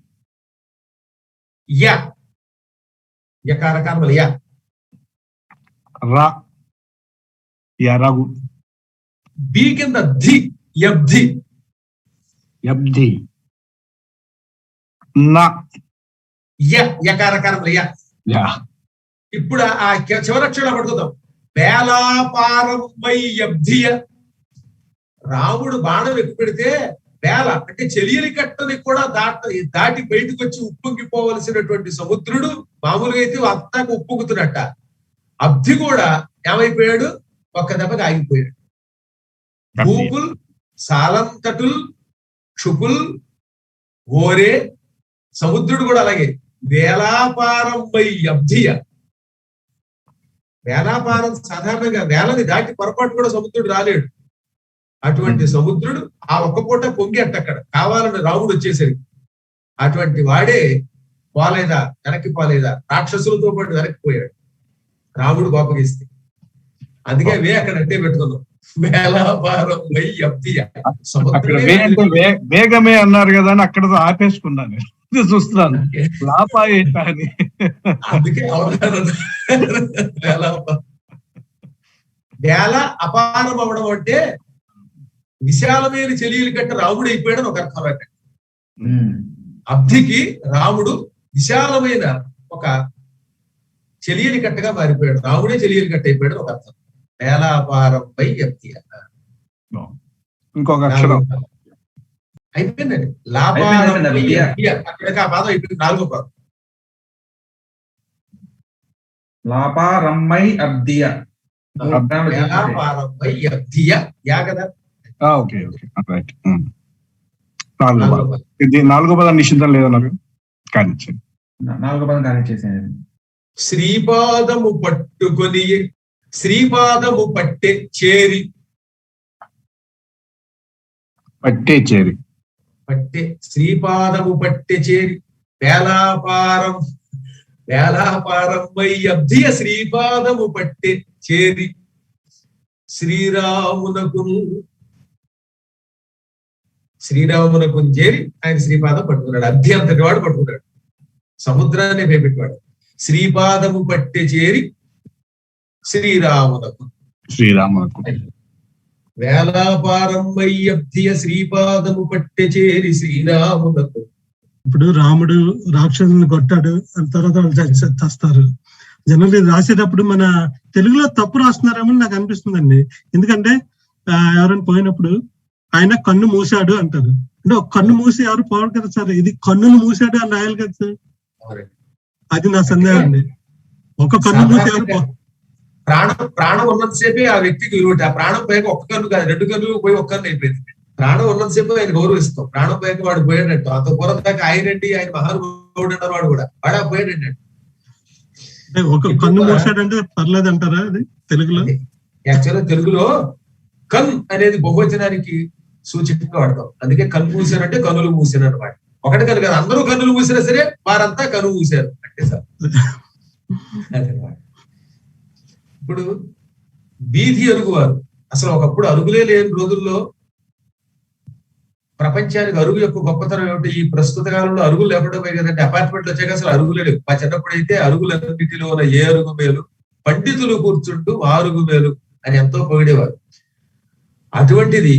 యకారకారములు యా. రా రఘు. బి కింద ధి యబ్ధి. యబ్ధి. యకారకారములు యా. ఇప్పుడు ఆ చివరక్షణ పడుతుందాం. బేలాపారమై యబ్ధియ. రాముడు బాణం ఎక్కువ పెడితే బేల అంటే చెలియలి కట్టని కూడా దాటి బయటకు వచ్చి ఉప్పొంగిపోవలసినటువంటి సముద్రుడు మామూలుగా అయితే అంతాకు ఉప్పొంగుతున్నట్ట. అబ్ధి కూడా ఏమైపోయాడు? ఒక్క దెబ్బకి ఆగిపోయాడు. భూపుల్ సాలం తటుల్ క్షుపుల్ ఓరే. సముద్రుడు కూడా అలాగే వేలాపారం వై అబ్ధియ. వేలాపారం సాధారణంగా వేలని దాటి పొరపాటు కూడా సముద్రుడు రాలేడు. అటువంటి సముద్రుడు ఆ ఒక్క పూట పొంగేట అక్కడ కావాలని రాముడు వచ్చేసరికి. అటువంటి వాడే పోలేదా, వెనక్కి పోలేదా, రాక్షసులతో పాటు వెనక్కిపోయాడు రాముడు కోపగిస్తే. అందుకే వే అక్కడ అంటే పెట్టుకున్నాం. వేలాపారం వై అబ్ధియ. వేగమే అన్నారు కదా అని అక్కడ ఆపేసుకున్నాను. చూస్తున్నాను లాపా ఏంటా అని. అందుకే వేల అపారం అవడం అంటే విశాలమైన చెలియలు కట్ట రాముడు అయిపోయాడని ఒక అర్థం. అయితే అబ్ధికి రాముడు విశాలమైన ఒక చెలియలి కట్టగా మారిపోయాడు. రాముడే చెలియలి కట్ట అయిపోయాడు ఒక అర్థం. వేలాపారం పై అబ్ధి. ఇంకొక అక్షరం అయిపోయిందండి. అక్కడికి ఆ పాదం అయిపోయింది. 4వ పాదం లాపారమ్మై అబ్దియ. వేలాపారమ్మై అబ్దియ యా కదా. Okay right. 4వ పదం నిషిద్ధం లేదన్నారు కానీ 4వ పదం కానిచ్చేసాను. శ్రీపాదము పట్టుకొని శ్రీపాదము పట్టే చేరి పట్టే శ్రీపాదము పట్టె చేరి వేలాపారమ్మై అబ్దియ శ్రీపాదము పట్టె చేరి శ్రీరామునకు చేరి ఆయన శ్రీపాదం పట్టుకున్నాడు. అబ్ది అంతటి వాడు పట్టుకున్నాడు, సముద్రాన్ని భయపెట్టివాడు. శ్రీపాదము పట్టె చేరి శ్రీరామునకు వేలాపారమ్మై అబ్దియ శ్రీపాదము పట్టె చేరి శ్రీరామునకు. ఇప్పుడు రాముడు రాక్షసుని కొట్టాడు, తర్వాత వాళ్ళు చేస్తారు. జనరల్ రాసేటప్పుడు మన తెలుగులో తప్పు రాస్తున్నారేమో నాకు అనిపిస్తుందండి. ఎందుకంటే ఎవరైనా పోయినప్పుడు ఆయన కన్ను మూసాడు అంటారు. అంటే ఒక కన్ను మూసి ఎవరు పోవడం కదా సార్, ఇది కన్నులు మూసాడు అని రాయాలి కదా సార్. అది నా సందేహం అండి. ఒక కన్ను మూసి ఎవరు ప్రాణం ఉన్నంతసేపే ఆ వ్యక్తికి విలువ. ఆ ప్రాణం పోయాక ఒక్క కన్ను కాదు, 2 కన్నులు పోయి ఒక్క కన్ను అయిపోయింది. ప్రాణం ఉన్నంతసేపు ఆయన గౌరవిస్తాం, ప్రాణం పోయాక వాడు పోయాడంట. అంత పూర్వం దాకా ఆయనండి, ఆయన మహానుభావుడు అన్నారు వాడు కూడా, వాడా పోయాడండి. ఒక కన్ను మూసాడంటే పర్లేదు అంటారా అది తెలుగులో? యాక్చువల్గా తెలుగులో కన్ అనేది బహువచనానికి సూచికగా వాడతాం. అందుకే కన్ను మూసారంటే కన్నులు మూసారు అన్నమాట. ఒకటి కను కదా, అందరూ కన్నులు మూసినా సరే వారంతా కన్ను మూసారు అంటే సార్. ఇప్పుడు వీధి అరుగువారు, అసలు ఒకప్పుడు అరుగులే లేని రోజుల్లో ప్రపంచానికి అరుగు యొక్క గొప్పతనం ఏమిటి? ఈ ప్రస్తుత కాలంలో అరుగులు లేకుండా పోయి కదండి, అపార్ట్మెంట్లు వచ్చాక అసలు అరుగులే లేవు. మా చిన్నప్పుడు అయితే అరుగులన్నింటిలో ఉన్న ఏ అరుగు మేలు, పండితులు కూర్చుంటూ అరుగు మేలు అని ఎంతో పొగిడేవారు. అటువంటిది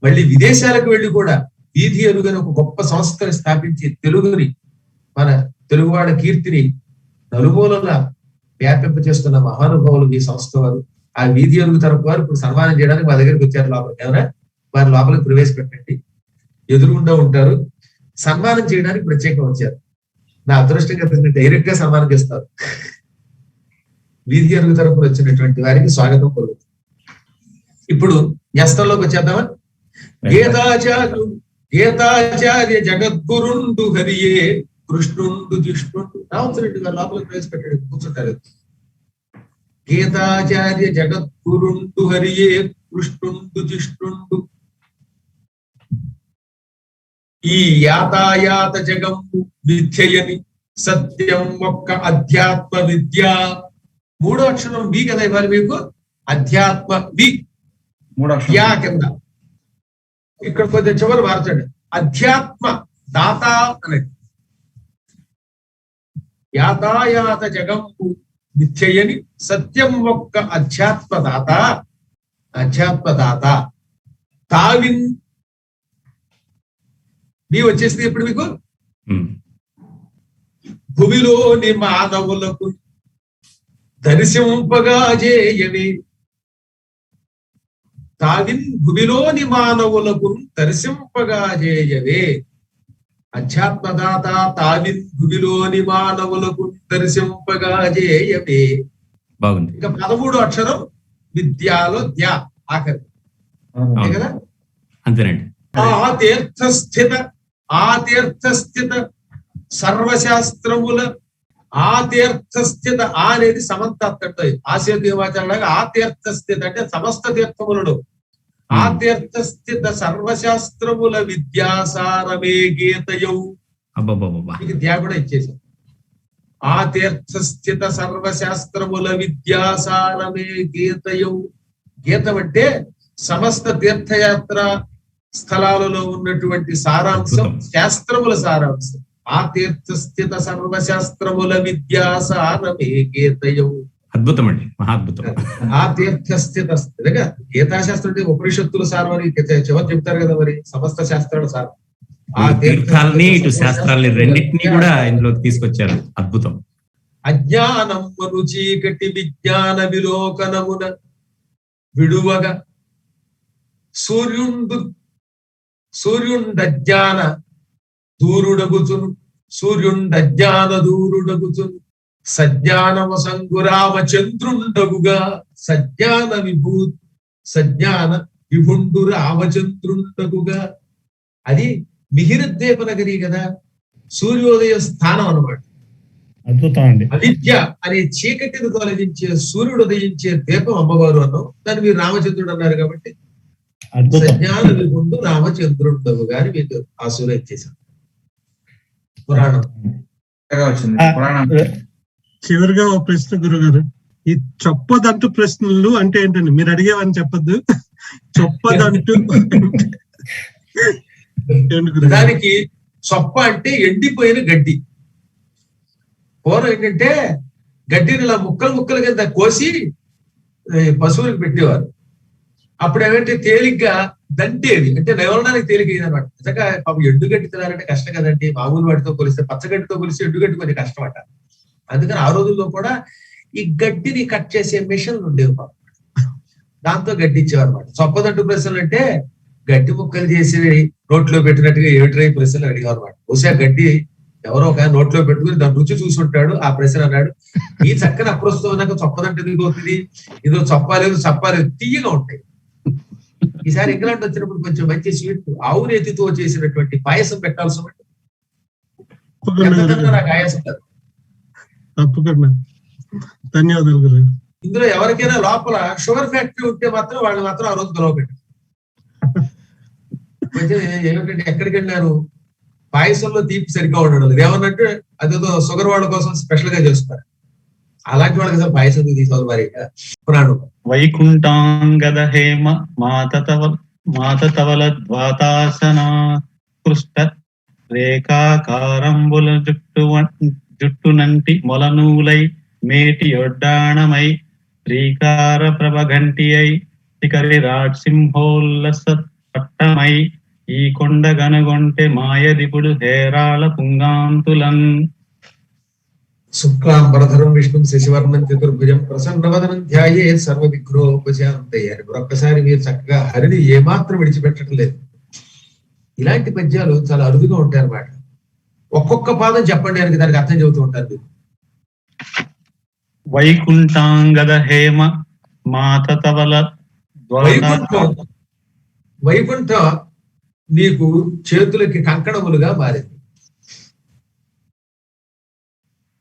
మళ్ళీ విదేశాలకు వెళ్ళి కూడా వీధి అరుగు అని ఒక గొప్ప సంస్థని స్థాపించి తెలుగుని, మన తెలుగువాడ కీర్తిని నలుమూలల వ్యాపింప చేస్తున్న మహానుభావులు ఈ సంస్థ వారు. ఆ వీధి అరుగు తరపు వారు ఇప్పుడు సన్మానం చేయడానికి మా దగ్గరికి వచ్చారు. లోపలికి ఏమైనా వారి లోపలికి ప్రవేశపెట్టండి, ఎదురుగుండా ఉంటారు. సన్మానం చేయడానికి ప్రత్యేకంగా వచ్చారు. నా అదృష్టంగా డైరెక్ట్ గా సన్మానం చేస్తారు. వీధి అరుగు తరపున వచ్చినటువంటి వారికి స్వాగతం కోరుతుంది. ఇప్పుడు న్యస్తంలోకి వచ్చేద్దామా? గీతాచార్య జగద్గురుండు హరియే కృష్ణుండు జిష్ణుండు. రామచంద్రుడి గారు లోపలికి ప్రవేశపెట్టాడు, కూర్చుంటారు. గీతాచార్య జగద్గురుండు హరియే కృష్ణుండు జిష్ణుండు ఈ యాతాయాత జగము విద్యయని సత్యం ఒక్క అధ్యాత్మ విద్య. 3వ అక్షరం వి కదా ఇవ్వాలి మీకు. అధ్యాత్మ వి 3వ యా కింద ఇక్కడ కొద్దిగా చివరి మార్చండి. అధ్యాత్మ దాత అనేది యాతాయాత జగము విద్యయని సత్యం ఒక్క అధ్యాత్మ దాత తావిన్ నీ వచ్చేసింది. ఇప్పుడు మీకు భూమిలోని మానవులకు దర్శింపగా చేయవి. తావిన్ భూమిలోని మానవులకు దర్శింపగా చేయవే. అధ్యాత్మదాత తావిన్ భూమిలోని మానవులకు దర్శింపగా చేయవే. బాగుంది. ఇంకా 13వ అక్షరం విద్యాలో ధ్యా ఆఖరి కదా. అంతేనండి. ఆ తీర్థస్థిత సర్వశాస్త్రముల ఆ తీర్థస్థిత ఆ అనేది సమంతాత్మక ఆశయమాచారంగా ఆ తీర్థస్థిత అంటే సమస్త తీర్థములను ఆ తీర్థస్థిత సర్వశాస్త్రముల విద్యాసారమే గీతయౌ. మీకు ధ్యా కూడా ఇచ్చేసాం. ఆ తీర్థస్థిత సర్వశాస్త్రముల విద్యాసారమే గీతయౌ. గీతం అంటే సమస్త తీర్థయాత్ర స్థలాలలో ఉన్నటువంటి సారాంశం, శాస్త్రముల సారాంశం. ఆ తీర్థస్థిత సర్వశాస్త్రముల విద్యాసారమే గీతయౌ. అద్భుతం అండి, మహాద్భుతం. ఆ తీర్థస్థిత గీతాశాస్త్రం అంటే ఉపనిషత్తుల సారం అని చివరి చెప్తారు కదా, మరి సమస్త శాస్త్రాల సారం. ఆ తీర్థాలని ఇటు శాస్త్రాలని రెండింటినీ కూడా ఇందులోకి తీసుకొచ్చారు. అద్భుతం. అజ్ఞానమ్మను చీకటి విజ్ఞాన విలోకనమున విడువగా సూర్యుండు సూర్యుండజ్ఞాన దూరుడగుచును సూర్యుండజ్ఞాన దూరుడగుచును సజ్ఞానమసంగు రామచంద్రుండగుగా సజ్ఞాన విభుండు రామచంద్రుండగుగా. అది మిహిరద్వీప నగరి కదా, సూర్యోదయ స్థానం అన్నమాట. అద్భుతం అండి. అవిద్య అనే చీకటిని తొలగించే సూర్యుడు ఉదయించే దీపం అమ్మవారు అన్నాం. దాన్ని మీరు రామచంద్రుడు అన్నారు కాబట్టి సజ్ఞాన విభుండు రామచంద్రుండగు గాని మీకు ఆశలు ఇచ్చేసాం. పురాణం చివరిగా ఓ ప్రశ్న గురుగారు, ఈ చొప్పదంటు ప్రశ్నలు అంటే ఏంటండి? మీరు అడిగేవని చెప్పద్దు. చొప్పదంటు దానికి చొప్ప అంటే ఎండిపోయిన గడ్డి. పూర్వం ఏంటంటే గడ్డిని ఇలా ముక్కలు కింద కోసి పశువులకు పెట్టేవారు. అప్పుడు ఏమంటే తేలిగ్గా దంటేది, అంటే నివరణానికి తేలిక అనమాట. నిజంగా పాపం ఎండుగడ్డి తినాలంటే కష్టం కదండి. మామూలు వాటితో కొలిస్తే, పచ్చగడ్డితో కొలిస్తే ఎండుగడ్డి కొంచెం కష్టం అట. అందుకని ఆ రోజుల్లో కూడా ఈ గడ్డిని కట్ చేసే మిషన్లు ఉండేవి పాపం. దాంతో గడ్డి ఇచ్చేవారు అనమాట. చొప్పదంటు ప్రశ్నలు అంటే గడ్డి ముక్కలు చేసి నోట్లో పెట్టినట్టుగా ఏమిటై ప్రశ్నలు అడిగేవారు అనమాట. బహుశా గడ్డి ఎవరో ఒక నోట్లో పెట్టుకుని దాని రుచి చూసి ఉంటాడు, ఆ ప్రశ్న అన్నాడు. ఈ చక్కని అప్రస్తుతం నాకు చొప్పదంటే ఎందుకు అవుతుంది, ఇదో చొప్పాలేదు చప్పాలేదు, తీయగా ఉంటాయి. ఈసారి ఇంగ్లాండ్ వచ్చినప్పుడు కొంచెం మంచి స్వీట్ ఆవు నేతితో చేసినటువంటి పాయసం పెట్టాల్సి ఉంటుంది. నాకు ఆయాసం కాదు. తప్పకుండా, ధన్యవాదాలు గురు. ఇందులో ఎవరికైనా లోపల షుగర్ ఫ్యాక్టరీ ఉంటే మాత్రం వాళ్ళు మాత్రం ఆ రోజు గొలవబెట్టారు. ఏమిటంటే ఎక్కడికి వెళ్ళారు, పాయసంలో తీపి సరిగ్గా ఉండడం లేదు, ఏమన్నట్టు అదేదో షుగర్ వాళ్ళ కోసం స్పెషల్ గా చేస్తారు. అలాంటి వాళ్ళకి అసలు పాయసం తీసుకోవాలి. మరి పురాణం వైకుంఠాంగద హేమ మాతతవల ద్వాతాసన కృష్ట రేఖాకారంబుల జుట్టునంటి మొలనూలై మేటి యొడ్డాణమై శ్రీకార ప్రభఘంటి అయి శిఖరి రాట్సింహోల్లస పట్టమై ఈ కొండ గనగొంటె మాయదిపుడు హేరాళ పుంగాంతులన్. శుక్లాంబరధరం విష్ణు శశివర్ణం చతుర్భుజం ప్రసన్నవదనం ధ్యాయే సర్వ విగ్రహోపశాంతయ్యారు. ఒక్కసారి మీరు చక్కగా హరిని ఏమాత్రం విడిచిపెట్టడం లేదు. ఇలాంటి పద్యాలు చాలా అరుదుగా ఉంటాయి అన్నమాట. ఒక్కొక్క పాదం చెప్పండి అని దానికి అర్థం చెబుతూ ఉంటారు మీరు. వైకుంఠాంగద హేమ మాతతవల వైకుంఠ నీకు చేతులకి కంకణములుగా మారింది.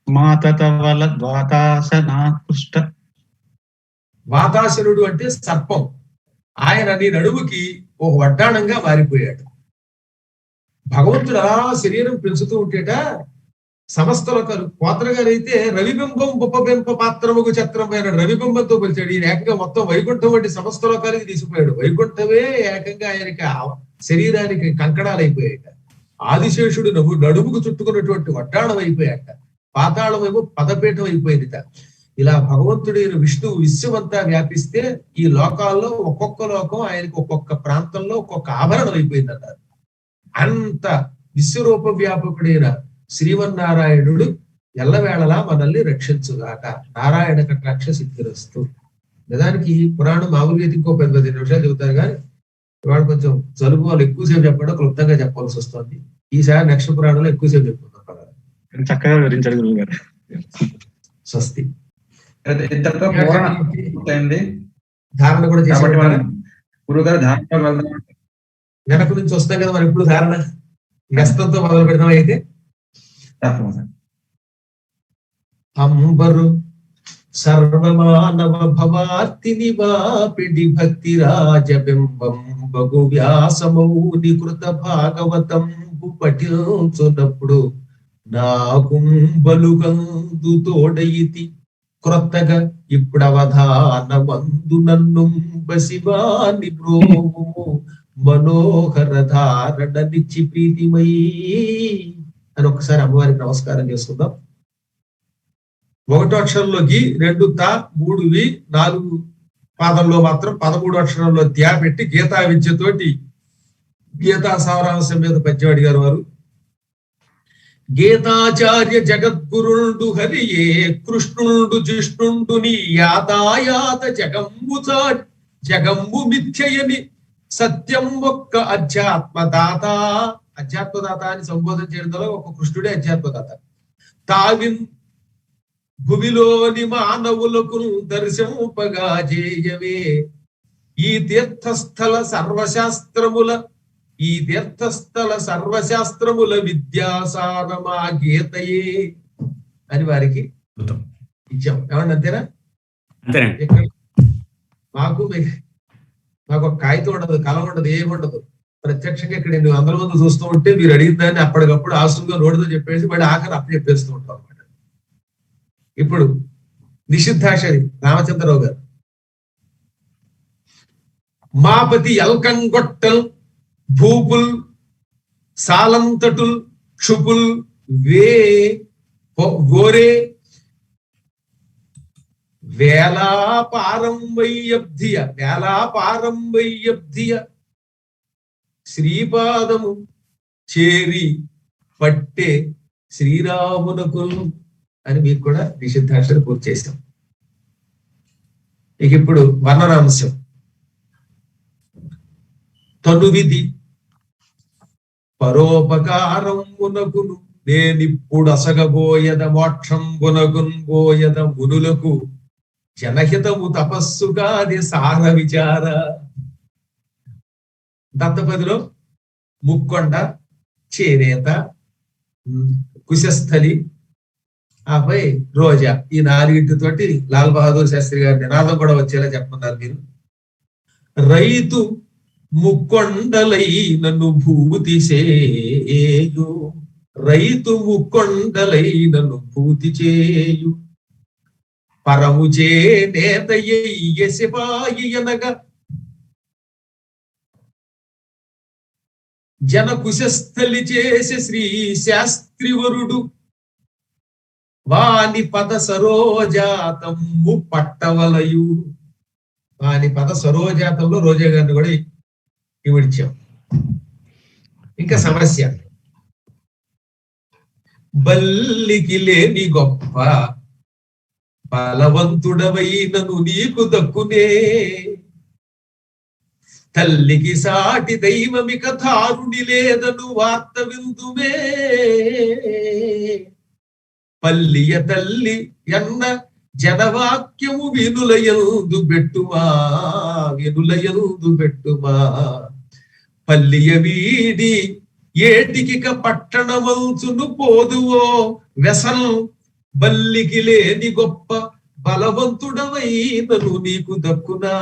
మాతతవల ద్వాతాసనాకృష్ట. వాతాసురుడు అంటే సర్పం. ఆయన నీ నడుముకి ఒక వడ్డాణంగా మారిపోయాడు. భగవంతుడు అలా శరీరం పెంచుతూ ఉంటేట సమస్త లోకాలు. పోతన గారు అయితే రవిబింబం ఉపబింబ పాత్రముకు చత్రమైన రవిబింబంతో కొలిచాడు. ఈయన ఏకంగా మొత్తం వైకుంఠం వంటి సమస్త లోకాలకి తీసిపోయాడు. వైకుంఠమే ఏకంగా ఆయనకి శరీరానికి కంకణాలు అయిపోయాక, ఆదిశేషుడు నడుముకు చుట్టుకున్నటువంటి వడ్డాణం అయిపోయాక, పాతాళమేమో పదపీఠం అయిపోయిందిట. ఇలా భగవంతుడైన విష్ణువు విశ్వమంతా వ్యాపిస్తే ఈ లోకాల్లో ఒక్కొక్క లోకం ఆయనకు ఒక్కొక్క ప్రాంతంలో ఒక్కొక్క ఆభరణం అయిపోయిందన్నారు. అంత విశ్వరూప వ్యాపకుడైన శ్రీమన్నారాయణుడు ఎల్లవేళలా మనల్ని రక్షించుగాక. నారాయణ కటాక్ష సిద్ధిరస్తు. నిజానికి పురాణం మామూలుగా ఇంకో 10 నిమిషాలు చెబుతారు కానీ ఇవాళ కొంచెం జలుబు వాళ్ళు ఎక్కువసేపు చెప్పడం క్లుప్తంగా చెప్పాల్సి వస్తుంది. ఈసారి నెక్స్ట్ పురాణంలో ఎక్కువసేపు చెప్పుకుందాం. చక్కగా వివరించారు గురువు గారు. స్వస్తి. ధారణ కూడా చేసి గురువు గారు ధారణ వెనక నుంచి వస్తాం కదా మరి. ఇప్పుడు ధారణ గస్తంతో మొదలు పెడతాం. అయితే అంబరు సర్వమానవ భవార్తిని వాపిడి భక్తి రాజబింబం బగు వ్యాసమౌని కృత భాగవతంబు పఠించున్నప్పుడు నా కుంబలుగందు తోడయితి క్రొత్తగా ఇప్పుడవధానమందు నన్ను బసివాని బ్రోము మనోహర ధారణ నిచ్చి ప్రీతిమయీ అని ఒకసారి అమ్మవారికి నమస్కారం చేసుకుందాం. 1 అక్షరంలో గి, 2 తా, 3 వి, 4 పాదంలో మాత్రం 13 అక్షరంలో త్యా పెట్టి గీతా విద్యతోటి గీతా సారాంశం మీద పద్యం అడిగారు వారు. గీతాచార్య జగద్గురుండు హరియే కృష్ణుండు జిష్ణుండు నీ యాతాయాత జగంబు మిథ్యయని సత్యం ఒక్క అధ్యాత్మదాత. అధ్యాత్మదాత అని సంబోధన చేయడంలో ఒక కృష్ణుడే అధ్యాత్మదాత. తావిన్ భూమిలోని మానవులకు దర్శింపగా చేయవే ఈ తీర్థస్థల సర్వశాస్త్రముల విద్యాసారమా గీతయే అని వారికి ఇచ్చాం. ఏమన్నా అంతేనా? ఇక్కడ మాకు ఒక కాగితం ఉండదు, కలం ఉండదు, ఏముండదు. ప్రత్యక్షంగా ఇక్కడ 800 మంది చూస్తూ ఉంటే మీరు అడిగిన దాన్ని అప్పటికప్పుడు ఆసులుగా నోటితో చెప్పేసి మళ్ళీ ఆఖరి అప్పు చెప్పేస్తూ ఉంటాం అనమాట. ఇప్పుడు నిషిద్ధాక్షరి రామచంద్రరావు గారు మాపతి ఎల్కంగొట్టల్ భూపుల్ సాలంతటుల్ క్షుపుల్ గోరే వేలాపారం వైయబ్ధియ శ్రీపాదము చేరి పట్టే శ్రీరామునకు అని మీకు కూడా నిషిద్ధాక్షరి పూర్తి చేశాం. ఇక ఇప్పుడు వర్ణనాంశం. తనువిధి పరోపకారమునకును నేనిప్పుడు అసగబోయద మోక్షంబునగున్ బోయద మునులకు జనహితము తపస్సుగాది సార విచార. దత్తపదిలో ముక్కొండ, చేనేత, కుశస్థలి, ఆపై రోజా, ఈ 4 లాల్ బహదూర్ శాస్త్రి గారి నినాదం కూడా వచ్చేలా చెప్పమన్నారు మీరు. రైతు ముక్కొండలై నన్ను భూతి చేయు, రైతు ముక్కొండలై నన్ను భూతి చేయు, పరము చే నేతయ్యసిపాయి అనగా జన కుశస్థలి చేసే శ్రీ శాస్త్రివరుడు వాని పద సరోజాతము పట్టవలయు. వాని పద సరోజాతంలో రోజా గారిని కూడా ఇవిడిచాం. ఇంకా సమస్య. బల్లికి లేని గొప్ప బలవంతుడవైనను నీకు దక్కునే, తల్లికి సాటి దైవమిక ధారుని లేదను వార్త విందుమే. పల్లియ తల్లి ఎన్న జనవాక్యము వినులయందు పెట్టుమా, పల్లియ వీడి ఏటికిక పట్టణమంచును పోదువో వెసల్, బల్లికి లేని గొప్ప బలవంతుడవైనను నీకు దక్కునా.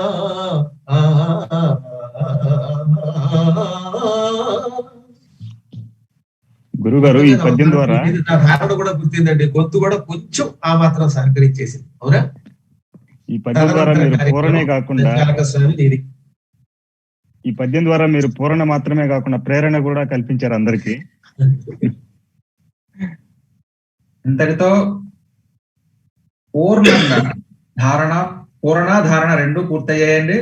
గురుగారు ఈ పద్యం ద్వారా నా ధారణ కూడా గుర్తిందండి. గొంతు కూడా కొంచెం ఆ మాత్రం సహకరించేసింది. అవునా? ఈ పద్యం ద్వారా మీరు పూరణే కాకుండా పూరణ మాత్రమే కాకుండా ప్రేరణ కూడా కల్పించారు అందరికీ. ఇంతటితో పూర్ణ ధారణ 2 పూర్తయ్యాయండి.